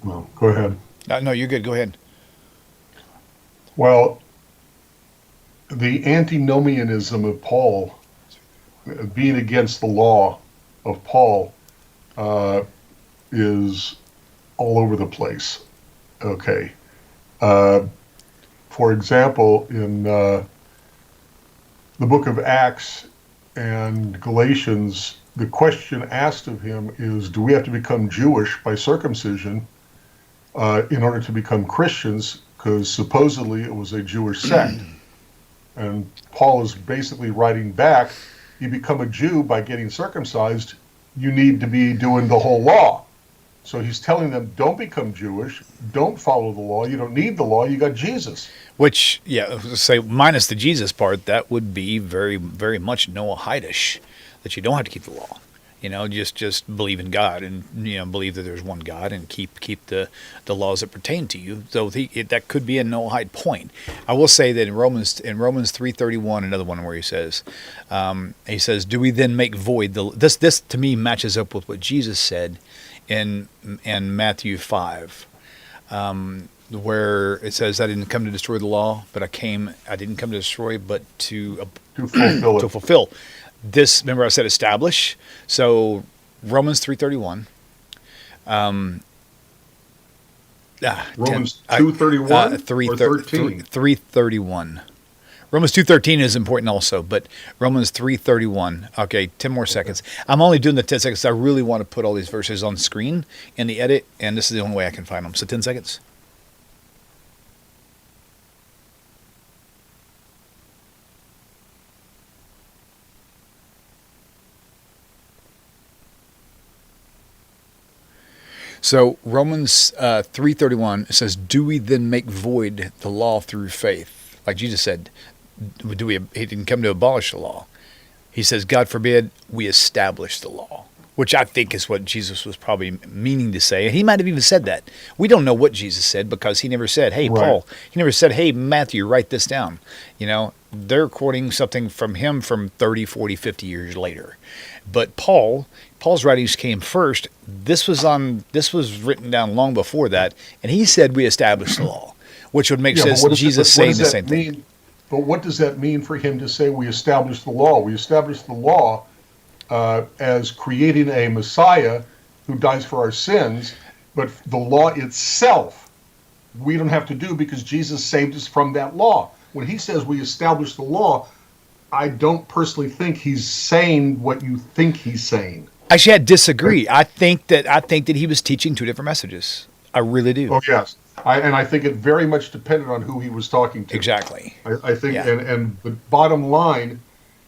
well, go ahead.
No, you're good. Go ahead.
Well, the antinomianism of Paul, being against the law of Paul, is all over the place. Okay. For example, in the book of Acts and Galatians, the question asked of him is, do we have to become Jewish by circumcision in order to become Christians? Because supposedly it was a Jewish sect. And Paul is basically writing back, you become a Jew by getting circumcised, you need to be doing the whole law. So he's telling them, don't become Jewish, don't follow the law, you don't need the law, you got Jesus.
Which, say minus the Jesus part, that would be very, very much Noahide-ish, that you don't have to keep the law. Just believe in God and believe that there's one God and keep the laws that pertain to you. So that could be a Noahide point. I will say that in Romans 3:31, another one where he says, "Do we then make void the?" This to me matches up with what Jesus said in Matthew 5. where it says, I didn't come to destroy the law, but I didn't come to destroy, but to
fulfill it.
to fulfill. This, remember I said establish. So Romans 3:31.
Romans 2:31 or 13?
3:31. Romans 2:13 is important also, but Romans 3:31. Okay, 10 more seconds. I'm only doing the 10 seconds. I really want to put all these verses on screen in the edit, and this is the only way I can find them. So 10 seconds. So Romans 3:31 says, "Do we then make void the law through faith?" Like Jesus said, He didn't come to abolish the law. He says, "God forbid we establish the law," which I think is what Jesus was probably meaning to say. And he might have even said that. We don't know what Jesus said because he never said, "Hey,
Right.
Paul." He never said, "Hey, Matthew, write this down." They're quoting something from him from 30, 40, 50 years later. But Paul's writings came first. This was written down long before that, and he said we established the law, which would make sense. Jesus saying the same thing.
But what does that mean for him to say we established the law? We established the law as creating a Messiah who dies for our sins, but the law itself we don't have to do because Jesus saved us from that law. When he says we established the law, I don't personally think he's saying what you think he's saying.
Actually, I disagree. I think that he was teaching two different messages. I really do.
Oh yes, I think it very much depended on who he was talking to.
Exactly.
I think, and the bottom line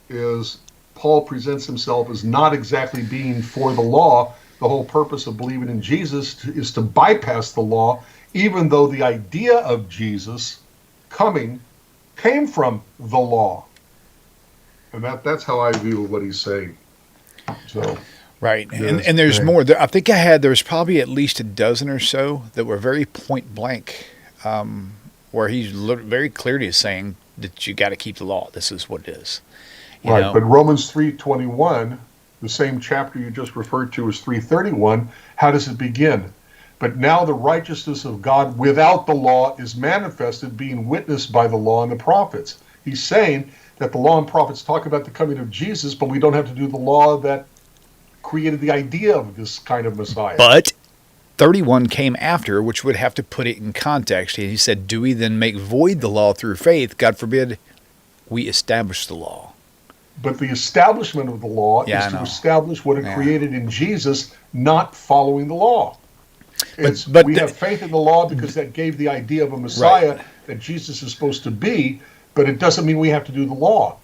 is Paul presents himself as not exactly being for the law. The whole purpose of believing in Jesus is to bypass the law, even though the idea of Jesus coming came from the law. And that's how I view what he's saying. So,
right, and there's more. I think there's probably at least a dozen or so that were very point blank, where he's very clearly saying that you got to keep the law. This is what it is. You know?
But Romans 3:21, the same chapter you just referred to as 3:31, how does it begin? But now the righteousness of God without the law is manifested, being witnessed by the law and the prophets. He's saying that the law and prophets talk about the coming of Jesus, but we don't have to do the law that created the idea of this kind of Messiah.
But 31 came after, which would have to put it in context. He said, "Do we then make void the law through faith? God forbid we establish the law."
But the establishment of the law is to establish what it created in Jesus, not following the law. We have faith in the law because that gave the idea of a Messiah that Jesus is supposed to be, but it doesn't mean we have to do the law.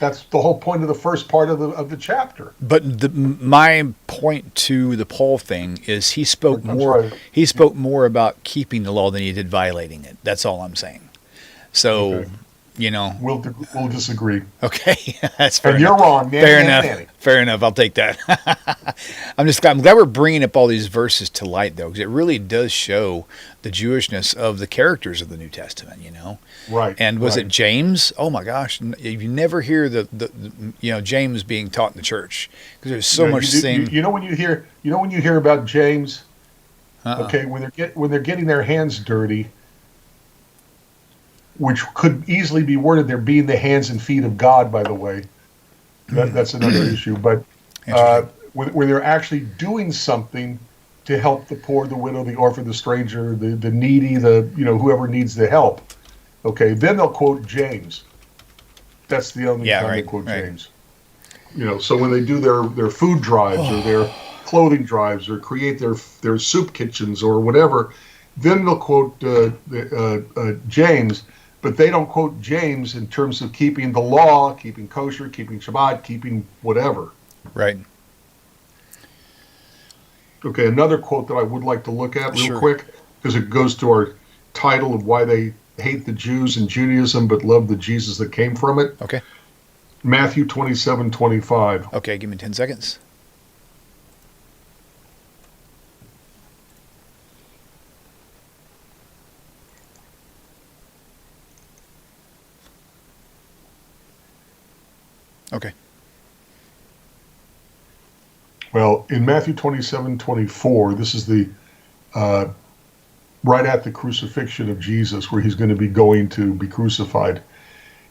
That's the whole point of the first part of the chapter.
But my point to the Paul thing is he spoke more about keeping the law than he did violating it. That's all I'm saying. So,
we'll disagree.
Okay, that's fair.
And you're wrong.
Fair enough. I'll take that. I'm glad we're bringing up all these verses to light, though, because it really does show the Jewishness of the characters of the New Testament.
Right.
And was it James? Oh my gosh! You never hear the James being taught in the church because there's so much thing.
When you hear about James, okay, when they're getting their hands dirty, which could easily be worded they're being the hands and feet of God, by the way. That's another issue. But when they're actually doing something to help the poor, the widow, the orphan, the stranger, the needy, whoever needs the help. Okay, then they'll quote James. That's the only time they quote James. So when they do their food drives or their clothing drives or create their soup kitchens or whatever, then they'll quote James. But they don't quote James in terms of keeping the law, keeping kosher, keeping Shabbat, keeping whatever.
Right.
Okay, another quote that I would like to look at real quick, because it goes to our title of why they hate the Jews and Judaism but love the Jesus that came from it.
Okay.
Matthew 27:25.
Okay, give me 10 seconds. Okay.
Well, in Matthew 27:24, this is the right at the crucifixion of Jesus, where he's going to be going to be crucified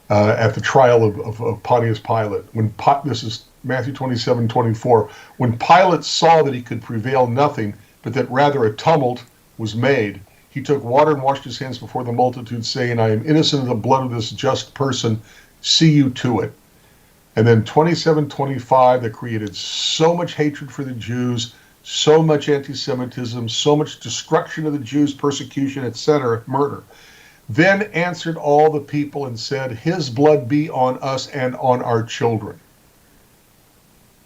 at the trial of Pontius Pilate. This is Matthew 27:24. When Pilate saw that he could prevail nothing, but that rather a tumult was made, he took water and washed his hands before the multitude, saying, I am innocent of the blood of this just person. See you to it. And then 27:25, that created so much hatred for the Jews, so much anti-Semitism, so much destruction of the Jews, persecution, etc., murder. Then answered all the people and said, his blood be on us and on our children.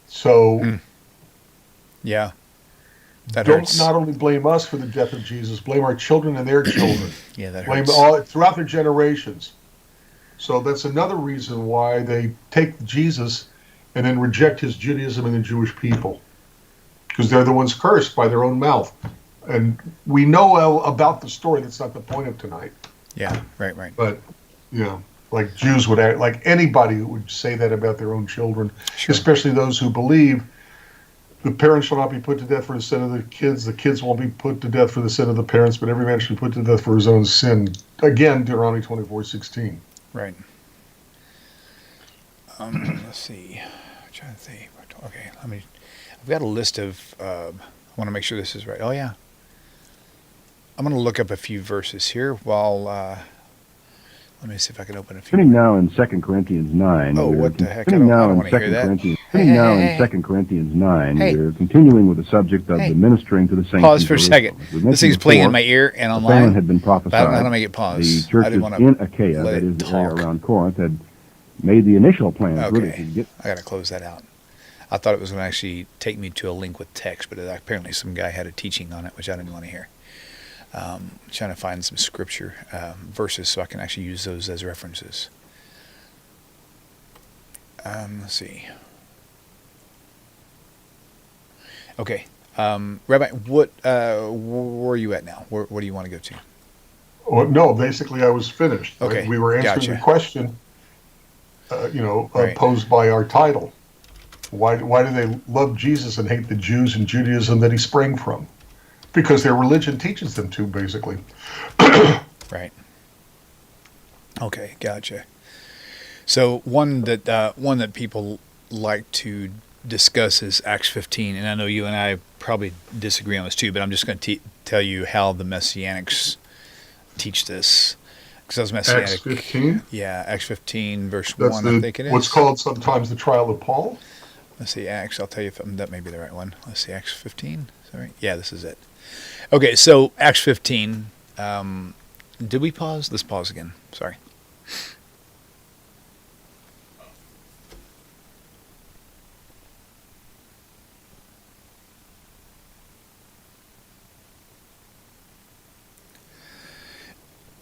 So,
yeah, that
don't
hurts.
not only blame us for the death of Jesus, blame our children and their children.
Yeah, that
blame
hurts.
all throughout their generations. So that's another reason why they take Jesus and then reject his Judaism and the Jewish people, because they're the ones cursed by their own mouth. And we know about the story. That's not the point of tonight.
Yeah, right.
But, like Jews would act, like anybody would say that about their own children,
Sure.
especially those who believe the parents shall not be put to death for the sin of the kids won't be put to death for the sin of the parents, but every man shall be put to death for his own sin. Again, Deuteronomy 24:16.
Right. Let's see. I'm trying to think. Okay, I've got a list of, I want to make sure this is right. Oh, yeah. I'm going to look up a few verses here while, let me see if I can open a few.
Sitting now in 2 Corinthians 9.
Oh, what the heck? I
Sitting now
don't
in
want to
2
hear that.
Corinthians,
Hey,
sitting now
hey,
in 2 Corinthians 9,
Hey.
we're continuing with the subject of
Hey.
the ministering to the saints.
Pause
in
for a
Jerusalem.
second.
As we
This
mentioned
thing's playing in
before,
my ear and
a
online.
famine had been
But I
prophesied.
don't know how to make it pause.
The
I
churches
didn't want
in
to
Achaia,
let
that
it
is the area
talk.
around Corinth, had made the initial plans really to
Okay,
get
I got to close that out. I thought it was going to actually take me to a link with text, but apparently some guy had a teaching on it, which I didn't want to hear. Trying to find some scripture verses so I can actually use those as references. Let's see. Okay, Rabbi, where are you at now? Where do you want to go to?
Well, no, basically I was finished.
Okay,
We were answering
gotcha.
the question,
Right.
posed by our title. Why do they love Jesus and hate the Jews and Judaism that he sprang from? Because their religion teaches them to, basically.
Right. Okay, gotcha. So one that people like to discuss is Acts 15, and I know you and I probably disagree on this too, but I'm just going to tell you how the Messianics teach this. Because those Messianic,
Acts 15?
yeah, Acts 15 verse
That's
1, I think it is.
what's called sometimes the trial of Paul.
Let's see, Acts. I'll tell you if that may be the right one. Let's see, Acts 15. Is that right? Yeah, this is it. Okay, so Acts 15. Did we pause? Let's pause again. Sorry.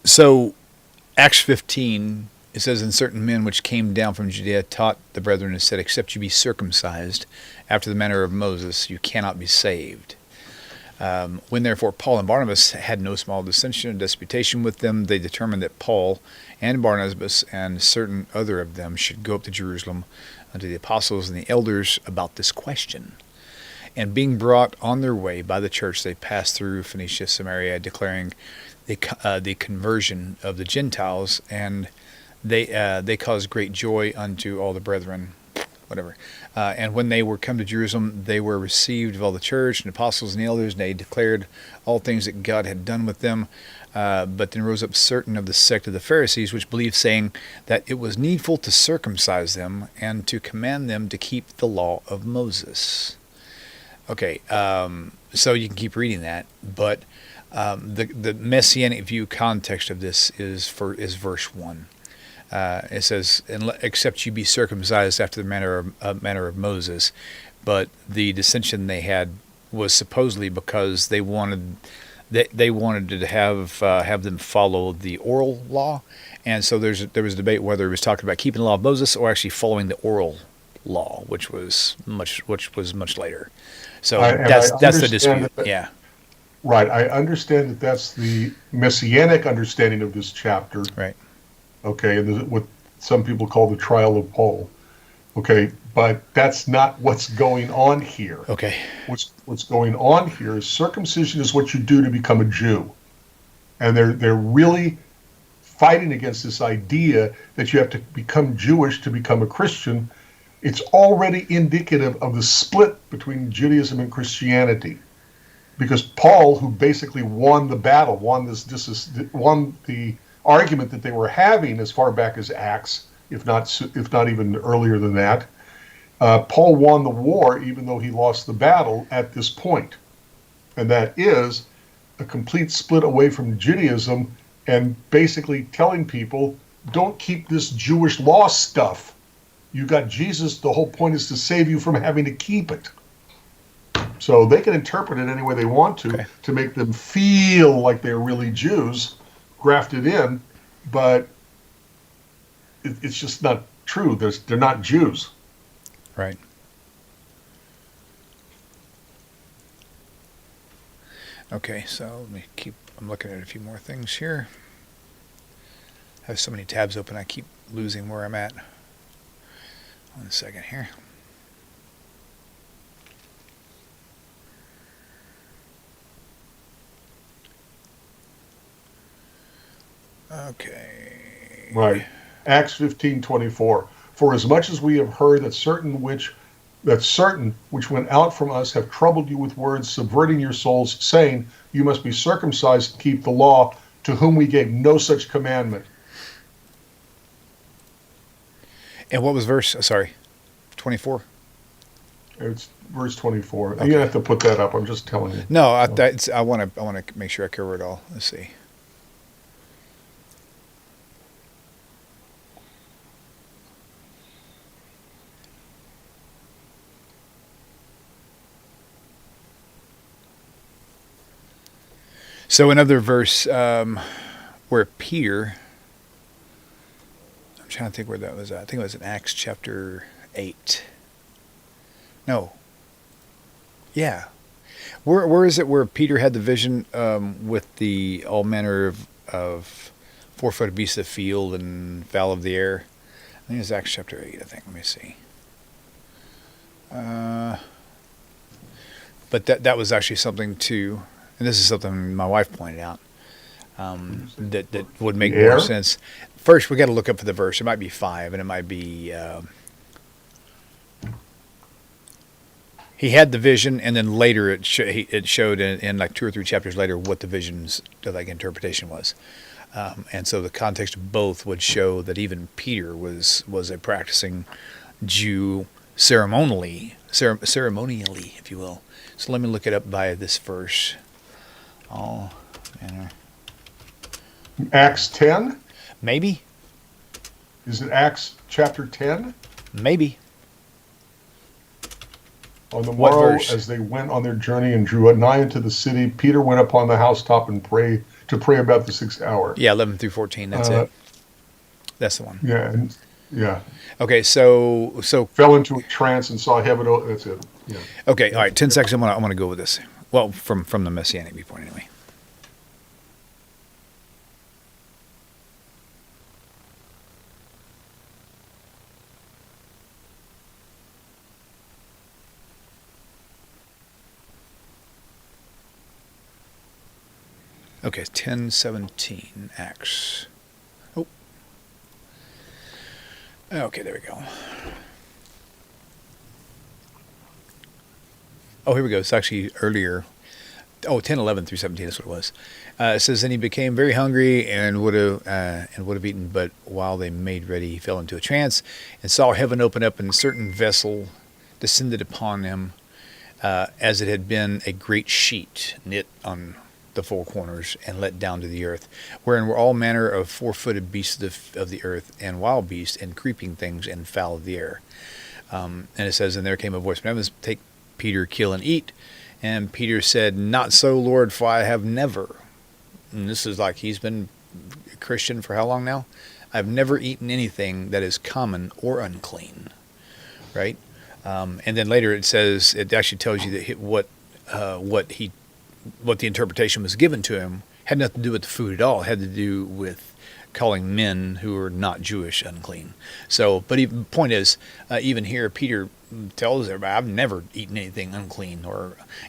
So, Acts 15, it says, and certain men which came down from Judea taught the brethren and said, except you be circumcised after the manner of Moses, you cannot be saved. When therefore Paul and Barnabas had no small dissension and disputation with them, they determined that Paul and Barnabas and certain other of them should go up to Jerusalem unto the apostles and the elders about this question. And being brought on their way by the church, they passed through Phoenicia, Samaria, declaring the conversion of the Gentiles, and they caused great joy unto all the brethren. Whatever. And when they were come to Jerusalem, they were received of all the church and apostles and the elders, and they declared all things that God had done with them. But then rose up certain of the sect of the Pharisees, which believed, saying that it was needful to circumcise them and to command them to keep the law of Moses. Okay, so you can keep reading that, but the Messianic view context of this is verse 1. It says, except you be circumcised after the manner of Moses. But the dissension they had was supposedly because they wanted to have them follow the oral law, and so there was a debate whether it was talking about keeping the law of Moses or actually following the oral law, which was much later. So that's the dispute. Yeah.
Right. I understand that that's the Messianic understanding of this chapter.
Right.
Okay, and what some people call the trial of Paul. Okay, but that's not what's going on here.
Okay.
What's going on here is circumcision is what you do to become a Jew. And they're really fighting against this idea that you have to become Jewish to become a Christian. It's already indicative of the split between Judaism and Christianity, because Paul, who basically won the battle, won the argument that they were having as far back as Acts, if not even earlier than that. Paul won the war, even though he lost the battle at this point, and that is a complete split away from Judaism, and basically telling people, don't keep this Jewish law stuff. You got Jesus. The whole point is to save you from having to keep it. So they can interpret it any way they want to make them feel like they're really Jews, grafted in, but it's just not true. They're not Jews.
Right. Okay, so let me I'm looking at a few more things here. I have so many tabs open, I keep losing where I'm at. 1 second here. Okay.
Right. Acts 15:24. For as much as we have heard that certain which went out from us have troubled you with words, subverting your souls, saying, you must be circumcised and keep the law, to whom we gave no such commandment.
And what was verse? Sorry, 24?
It's verse 24.
Okay.
You don't have to put that up. I'm just telling you.
No, I want to make sure I cover it all. Let's see. So another verse where Peter, I'm trying to think where that was at. I think it was in Acts chapter 8. No. Yeah. Where is it where Peter had the vision with the all manner of 4-footed beasts of the field and fowl of the air? I think it's Acts chapter 8, I think. Let me see. But that was actually something too. And this is something my wife pointed out that would make more sense. First, we got to look up for the verse. It might be 5, and it might be he had the vision, and then later it showed in like 2 or 3 chapters later what the vision's like interpretation was. And so the context of both would show that even Peter was a practicing Jew ceremonially, if you will. So let me look it up by this verse. All manner.
Acts 10?
Maybe.
Is it Acts chapter 10?
Maybe.
On the morrow, as they went on their journey and drew nigh into the city, Peter went upon the housetop and pray about the 6th hour.
Yeah, 11 through 14. That's it. That's the one.
Yeah.
Okay, so
fell into a trance and saw heaven. That's it. Yeah.
Okay, all right. 10 seconds. I'm gonna go with this. Well, from the Messianic viewpoint, anyway. Okay, 10:17 Acts. Oh. Okay, there we go. Oh, here we go. It's actually earlier. Oh, 10:11 through 17 is what it was. It says, then he became very hungry and would have eaten, but while they made ready, he fell into a trance and saw heaven open up, and a certain vessel descended upon him, as it had been a great sheet knit on the 4 corners and let down to the earth, wherein were all manner of 4-footed beasts of the earth, and wild beasts, and creeping things, and fowl of the air. And it says, and there came a voice from heaven, take Peter, kill and eat. And Peter said, not so, Lord, for I have never. And this is like he's been a Christian for how long now? I've never eaten anything that is common or unclean. Right? And then later it says, it actually tells you that what the interpretation was given to him had nothing to do with the food at all. It had to do with calling men who are not Jewish unclean. So, but the point is, even here, Peter tells everybody, I've never eaten anything unclean,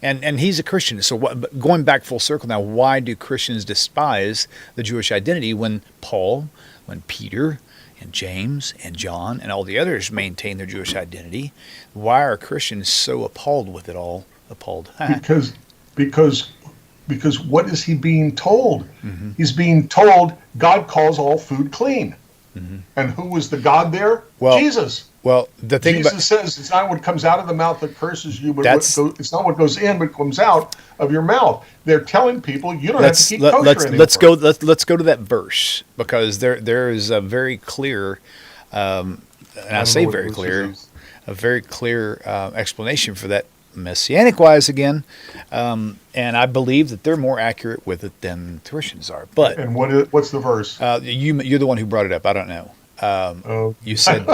and he's a Christian. So but going back full circle now, why do Christians despise the Jewish identity when Paul, when Peter, and James and John and all the others maintain their Jewish identity? Why are Christians so appalled with it all? Appalled.
Because what is he being told?
Mm-hmm.
He's being told God calls all food clean.
Mm-hmm.
And who was the God there?
Well,
Jesus.
Well, the thing
Jesus says it's not what comes out of the mouth that curses you, but it's not what goes in, but comes out of your mouth. They're telling people you don't have to keep kosher anymore.
Let's go to that verse, because there is a very clear, and I say very clear, a very clear explanation for that, Messianic wise again, and I believe that they're more accurate with it than Christians are. But
and what's the verse?
You're the one who brought it up. I don't know. You said.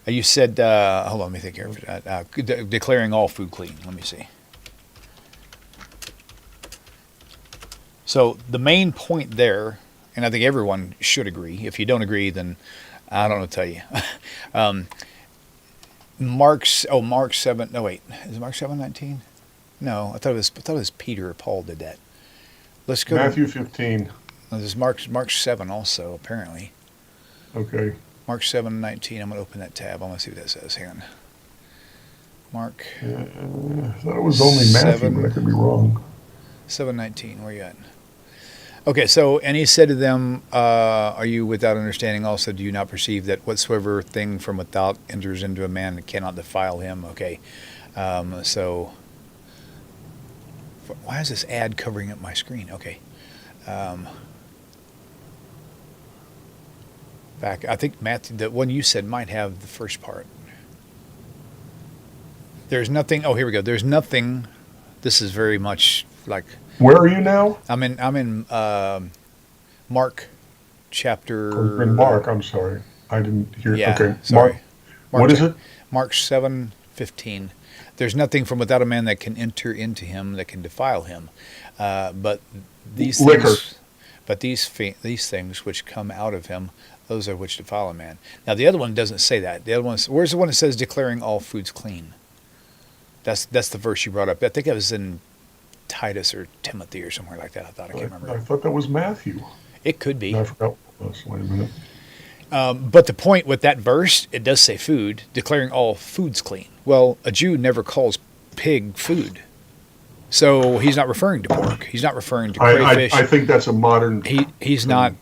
You said, hold on, let me think here. Declaring all food clean. Let me see. So the main point there, and I think everyone should agree. If you don't agree, then I don't know what to tell you. Mark 7. No, wait. Is it Mark 7:19? No, I thought it was Peter or Paul did that. Let's go.
Matthew 15.
This is Mark 7 also, apparently.
Okay.
Mark 7:19. I'm going to open that tab. I'm going to see what that says. Hang on. Mark.
I thought it was only Matthew, but I could be wrong.
7:19. Where are you at? Okay, so, and he said to them, are you without understanding also? Do you not perceive that whatsoever thing from without enters into a man cannot defile him? Okay. So, why is this ad covering up my screen? Okay. Back, I think Matthew, the one you said might have the first part. There's nothing. Oh, here we go. There's nothing. This is very much like.
Where are you now?
I'm in Mark chapter.
Or in Mark. I'm sorry, I didn't hear.
Yeah,
okay,
sorry.
Mark, what is it?
Mark 7:15. There's nothing from without a man that can enter into him that can defile him, but these things. But these things which come out of him, those are which defile a man. Now the other one doesn't say that. The other one, where's the one that says declaring all foods clean? That's the verse you brought up. I think it was in Titus or Timothy or somewhere like that. I can't remember.
I thought that was Matthew.
It could be.
I forgot. Wait a minute.
But the point with that verse, it does say food, declaring all foods clean. Well, a Jew never calls pig food. So he's not referring to pork. He's not referring to crayfish.
I think that's a modern.
He's not.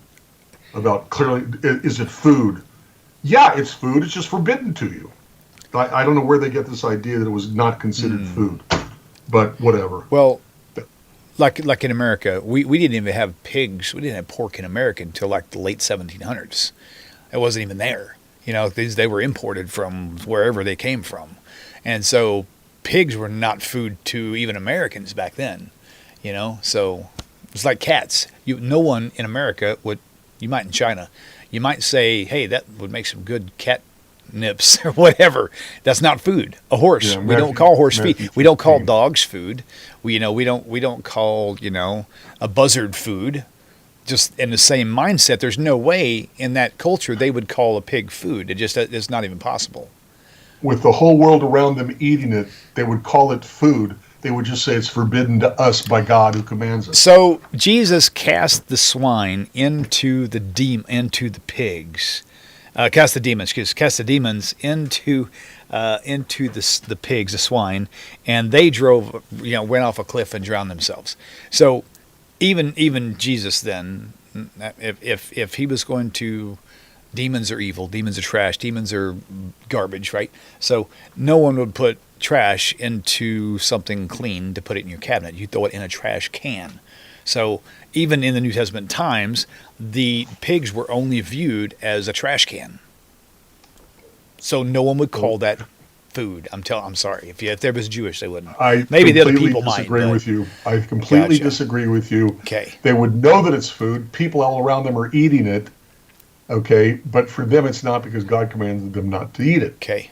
About clearly, is it food? Yeah, it's food. It's just forbidden to you. I don't know where they get this idea that it was not considered food, but whatever.
Well, like in America, we didn't even have pigs. We didn't have pork in America until like the late 1700s. It wasn't even there. You know, they were imported from wherever they came from, and so pigs were not food to even Americans back then. You know, so it's like cats. No one in America would. You might in China. You might say, hey, that would make some good cat nips or whatever. That's not food. A horse.
Yeah,
we don't call horse feed. We don't call dogs food. We don't call, a buzzard food. Just in the same mindset, there's no way in that culture they would call a pig food. It's not even possible.
With the whole world around them eating it, they would call it food. They would just say it's forbidden to us by God who commands it.
So Jesus cast the swine into the pigs. Cast the demons into the pigs, the swine, and they went off a cliff and drowned themselves. So even Jesus then, if he was going to, demons are evil, demons are trash, demons are garbage, right? So no one would put trash into something clean to put it in your cabinet. You throw it in a trash can. So even in the New Testament times, the pigs were only viewed as a trash can. So no one would call that food. I'm sorry. If there was Jewish, they wouldn't. Maybe the other people might.
I completely disagree with you.
Okay.
They would know that it's food. People all around them are eating it. Okay, but for them it's not because God commanded them not to eat it.
Okay.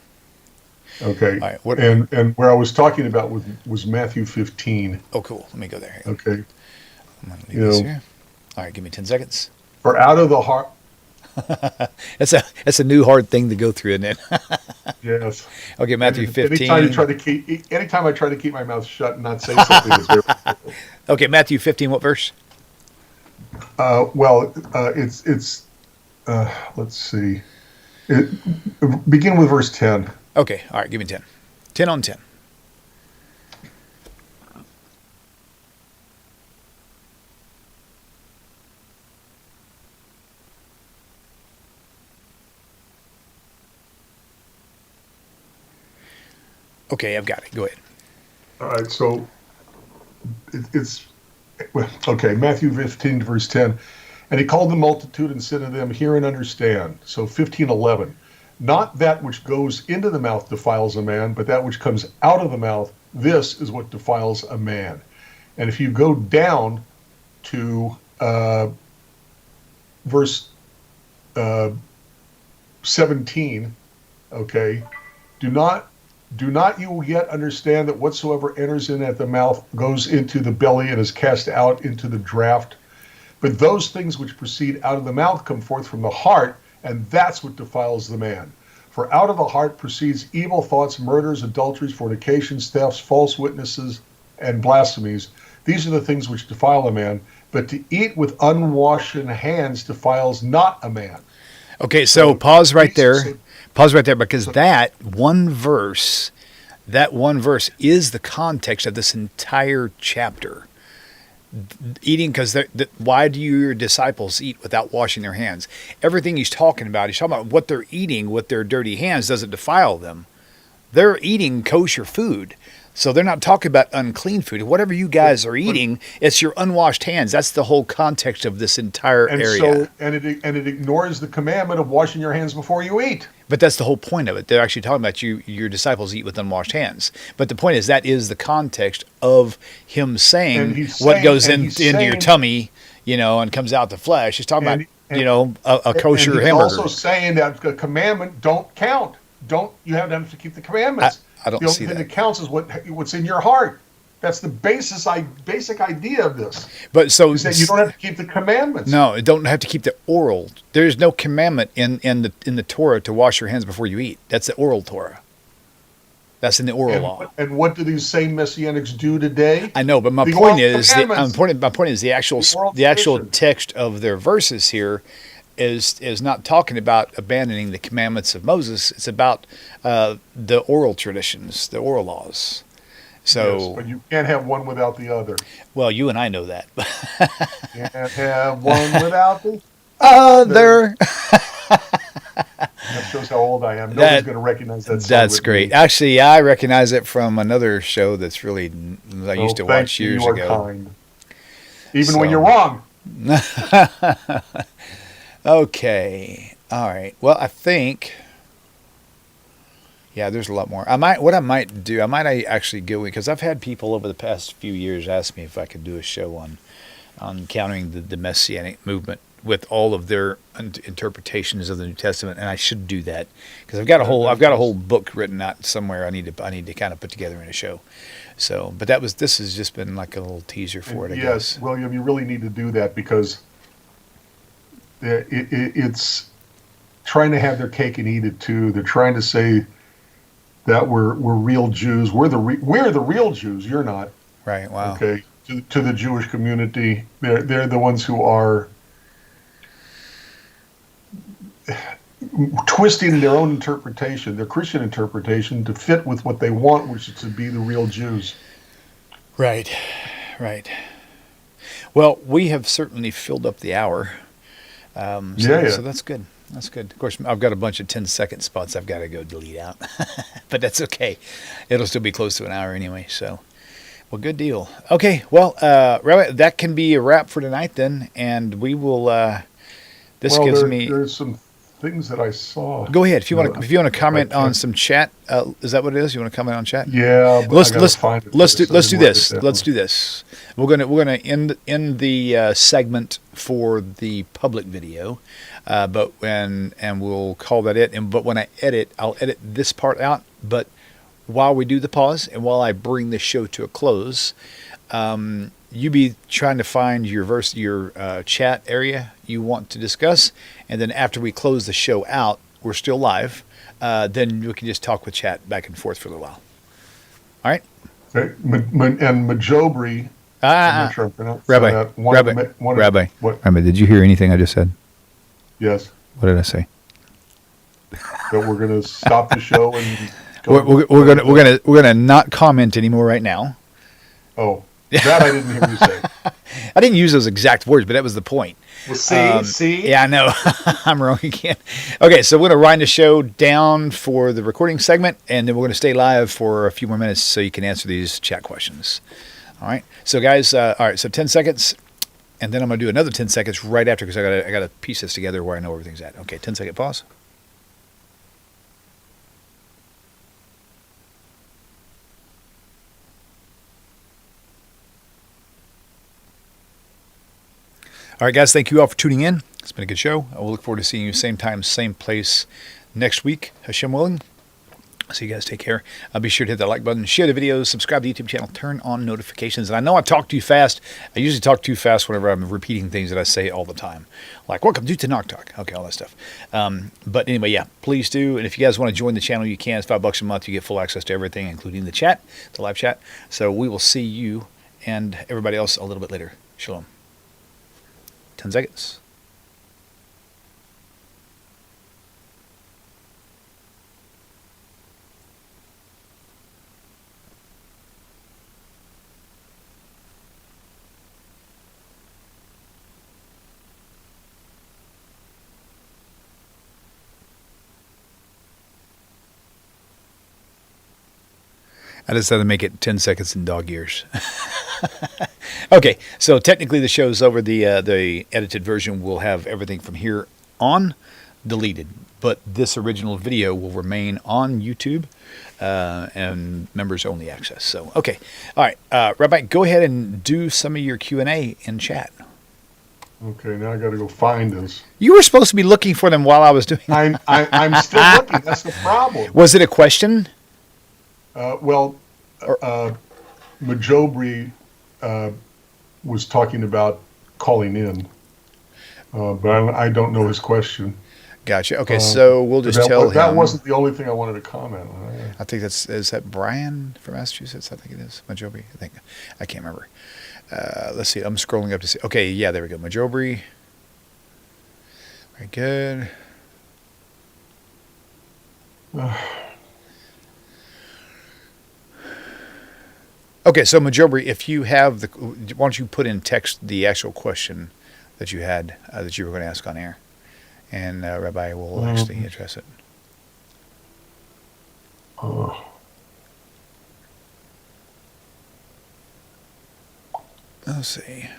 Okay.
All right,
and where I was talking about was Matthew 15.
Oh, cool. Let me go there.
Okay.
I'm going to leave this here. All right, give me 10 seconds.
For out of the heart,
That's a new hard thing to go through, isn't it?
Yes.
Okay, Matthew
And
15.
Anytime I try to keep my mouth shut and not say something that's very difficult.
Okay, Matthew 15, what verse?
It's let's see. Begin with verse 10.
Okay, all right, give me 10. 10 on 10. Okay, I've got it. Go ahead.
All right, so okay, Matthew 15, verse 10. And he called the multitude and said to them, hear and understand. So 15:11. Not that which goes into the mouth defiles a man, but that which comes out of the mouth, this is what defiles a man. And if you go down to verse 17, okay, do not you yet understand that whatsoever enters in at the mouth goes into the belly and is cast out into the draught? But those things which proceed out of the mouth come forth from the heart, and that's what defiles the man. For out of the heart proceeds evil thoughts, murders, adulteries, fornications, thefts, false witnesses, and blasphemies. These are the things which defile a man, but to eat with unwashed hands defiles not a man.
Okay, so pause right there. Pause right there, because that one verse is the context of this entire chapter. Eating, because why do your disciples eat without washing their hands? Everything he's talking about what they're eating with their dirty hands doesn't defile them. They're eating kosher food. So they're not talking about unclean food. Whatever you guys are eating, it's your unwashed hands. That's the whole context of this entire area.
It ignores the commandment of washing your hands before you eat.
But that's the whole point of it. They're actually talking about your disciples eat with unwashed hands. But the point is that is the context of him saying what goes into your tummy, and comes out the flesh. He's talking about, a kosher hamburger. He's
also saying that the commandment don't count. You have to keep the commandments.
I don't see that.
The thing that counts is what's in your heart. That's the basic idea of this.
But so
is that you don't have to keep the commandments.
No, you don't have to keep the oral. There's no commandment in the Torah to wash your hands before you eat. That's the oral Torah. That's in the oral law.
And what do these same messianics do today?
I know, but my point is the actual text of their verses here is not talking about abandoning the commandments of Moses. It's about the oral traditions, the oral laws. So,
yes, but you can't have one without the other.
Well, you and I know that.
You can't have one without the
other.
That shows how old I am. Nobody's going to recognize that song.
That's great. Me. Actually, I recognize it from another show that's I used to watch years ago.
Kind. Even when you're wrong.
Okay. All right. Well, I think. Yeah, there's a lot more. I might actually go in, because I've had people over the past few years ask me if I could do a show on countering the Messianic movement with all of their interpretations of the New Testament, and I should do that because I've got a whole book written out somewhere. I need to kind of put together in a show. So, but this has just been like a little teaser for it. I guess.
William, you really need to do that because it's trying to have their cake and eat it too. They're trying to say that we're real Jews. We're the real Jews. You're not.
Right. Wow.
Okay. To the Jewish community, they're the ones who are twisting their own interpretation, their Christian interpretation, to fit with what they want, which is to be the real Jews.
Right. Right. Well, we have certainly filled up the hour. So that's good. That's good. Of course, I've got a bunch of 10-second spots I've got to go delete out. But that's okay. It'll still be close to an hour anyway. So, well, good deal. Okay, well, Rabbi, that can be a wrap for tonight then. And we will,
there's some things that I saw.
Go ahead. If you want to comment on some chat, is that what it is? You want to comment on chat?
Yeah.
Let's do this. Let's do this. We're gonna end the segment for the public video, and we'll call that it. But when I edit, I'll edit this part out. But while we do the pause and while I bring the show to a close, You be trying to find your chat area you want to discuss, and then after we close the show out, we're still live. Then we can just talk with chat back and forth for a little while. All right.
Okay. And Majobri. I'm not sure I'm pronouncing
Rabbi.
that.
Rabbi.
What?
Rabbi, did you hear anything I just said?
Yes.
What did I say?
That we're going to stop the show and
we're gonna not comment anymore right now.
Oh, that I didn't hear you say.
I didn't use those exact words, but that was the point.
Well, see?
Yeah, I know. I'm wrong again. Okay, so we're going to wind the show down for the recording segment, and then we're going to stay live for a few more minutes so you can answer these chat questions. All right. So, guys, all right, so 10 seconds, and then I'm going to do another 10 seconds right after because I got to piece this together where I know everything's at. Okay, 10-second pause. All right, guys, thank you all for tuning in. It's been a good show. I will look forward to seeing you same time, same place next week, Hashem willing. So you guys take care. Be sure to hit that like button, share the videos, subscribe to the YouTube channel, turn on notifications. And I know I talk too fast. I usually talk too fast whenever I'm repeating things that I say all the time. Like, welcome to TaNaCh Talk. Okay, all that stuff. But anyway, yeah, please do. And if you guys want to join the channel, you can. It's $5 a month. You get full access to everything, including the chat, the live chat. So we will see you and everybody else a little bit later. Shalom. 10 seconds. I decided to make it 10 seconds in dog ears. Okay, so technically the show's over. The edited version will have everything from here on deleted, but this original video will remain on YouTube and members only access. So, okay. All right, Rabbi, go ahead and do some of your Q&A in chat.
Okay, now I got to go find this.
You were supposed to be looking for them while I was doing it.
I'm still looking. That's the problem.
Was it a question?
Majobri was talking about calling in, but I don't know his question.
Gotcha. Okay, so we'll just tell him.
That wasn't the only thing I wanted to comment on.
I think is that Brian from Massachusetts? I think it is. Majobri, I can't remember. Let's see. I'm scrolling up to see. Okay, yeah, there we go. Majobri. Very good. Okay, so Majobri, if you have why don't you put in text the actual question that you had that you were going to ask on air, and Rabbi will actually address it. Let's see.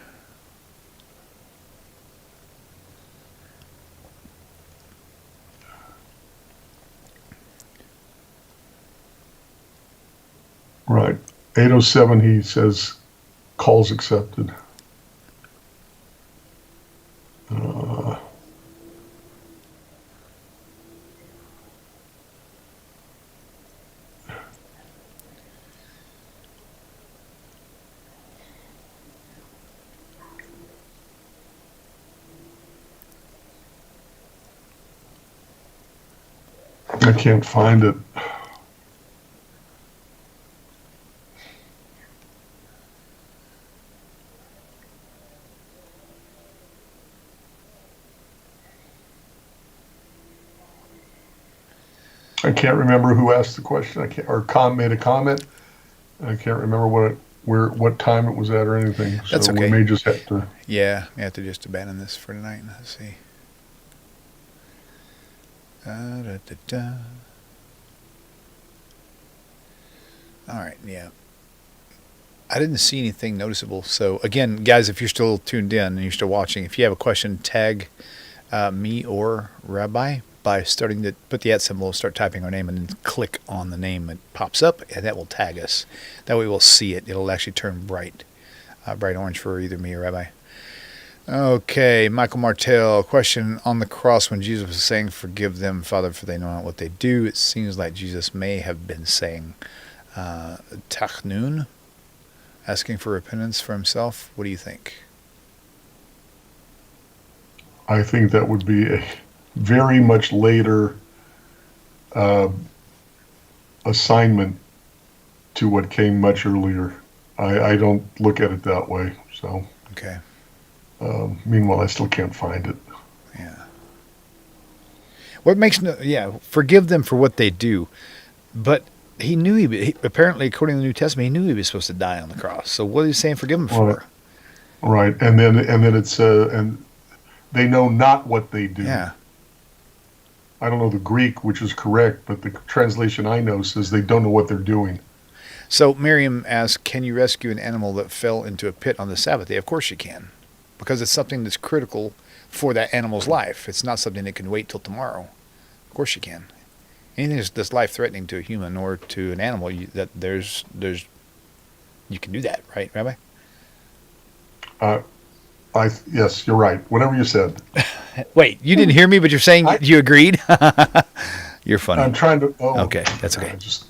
Right. 807, he says, calls accepted. I can't find it. I can't remember who asked the question. Made a comment. I can't remember what time it was at or anything.
That's okay.
We may just have to.
Yeah, we have to just abandon this for tonight. Let's see. All right, yeah. I didn't see anything noticeable. So again, guys, if you're still tuned in and you're still watching, if you have a question, tag me or Rabbi by starting to put the @ symbol, start typing our name, and then click on the name that pops up, and that will tag us. That way we'll see it. It'll actually turn bright orange for either me or Rabbi. Okay, Michael Martell, question on the cross when Jesus was saying, "Forgive them, Father, for they know not what they do." It seems like Jesus may have been saying "Tachnun." asking for repentance for himself. What do you think?
I think that would be a very much later assignment to what came much earlier. I don't look at it that way. So,
Okay.
Meanwhile, I still can't find it.
Yeah. What makes forgive them for what they do, but he knew he apparently, according to the New Testament, he knew he was supposed to die on the cross. So what are you saying forgive him for?
Right, and then it's and they know not what they do.
Yeah.
I don't know the Greek, which is correct, but the translation I know says they don't know what they're doing.
So Miriam asks, can you rescue an animal that fell into a pit on the Sabbath day? Of course you can, because it's something that's critical for that animal's life. It's not something that can wait till tomorrow. Of course you can. Anything that's life-threatening to a human or to an animal, you can do that, right, Rabbi?
Yes, you're right. Whatever you said.
Wait, you didn't hear me, but you're saying you agreed? You're funny.
I'm trying to. Oh,
okay, that's okay.
I just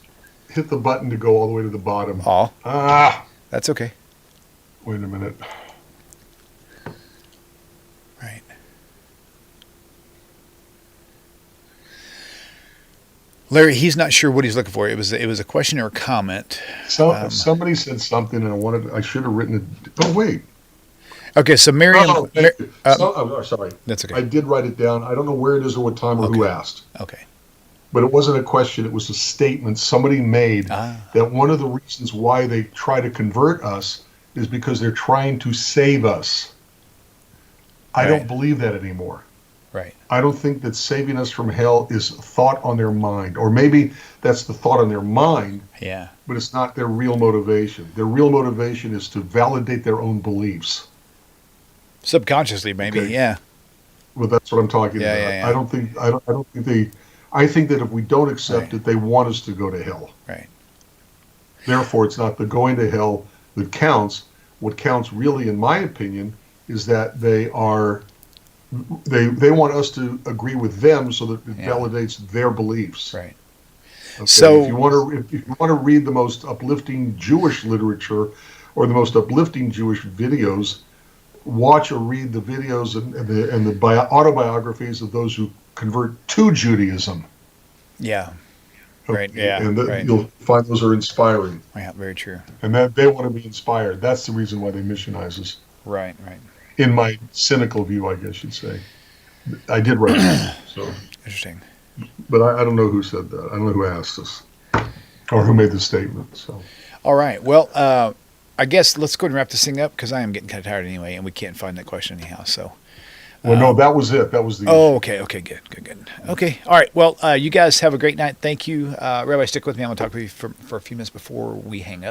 hit the button to go all the way to the bottom.
Oh, that's okay.
Wait a minute.
Right. Larry, he's not sure what he's looking for. It was a question or a comment.
So somebody said something, and I should have written it. Oh wait.
Okay, so Miriam.
Oh, thank you. I'm sorry.
That's okay.
I did write it down. I don't know where it is or what time or who asked.
Okay.
But it wasn't a question. It was a statement somebody made that one of the reasons why they try to convert us is because they're trying to save us. I don't believe that anymore.
Right.
I don't think that saving us from hell is a thought on their mind. Or maybe that's the thought on their mind, but it's not their real motivation. Their real motivation is to validate their own beliefs.
Subconsciously, maybe, yeah.
Well, that's what I'm talking about.
Yeah.
I don't think they. I think that if we don't accept it, they want us to go to hell.
Right.
Therefore, it's not the going to hell that counts. What counts, really, in my opinion, is that they want us to agree with them so that it validates their beliefs.
Right.
Okay?
So
if you want to read the most uplifting Jewish literature or the most uplifting Jewish videos, watch or read the videos and the autobiographies of those who convert to Judaism.
Yeah.
Okay.
Right. Yeah.
And you'll find those are inspiring.
Yeah. Very true.
And that they want to be inspired. That's the reason why they missionize us.
Right.
In my cynical view, I guess you'd say. I did write that. So
interesting.
But I don't know who said that. I don't know who asked us or who made the statement. So.
All right. Well, I guess let's go ahead and wrap this thing up because I am getting kind of tired anyway, and we can't find that question anyhow. So.
Well, no, that was it. That was the.
Oh, okay. Good. Okay. All right. Well, you guys have a great night. Thank you, Rabbi. Stick with me. I'm going to talk with you for a few minutes before we hang up.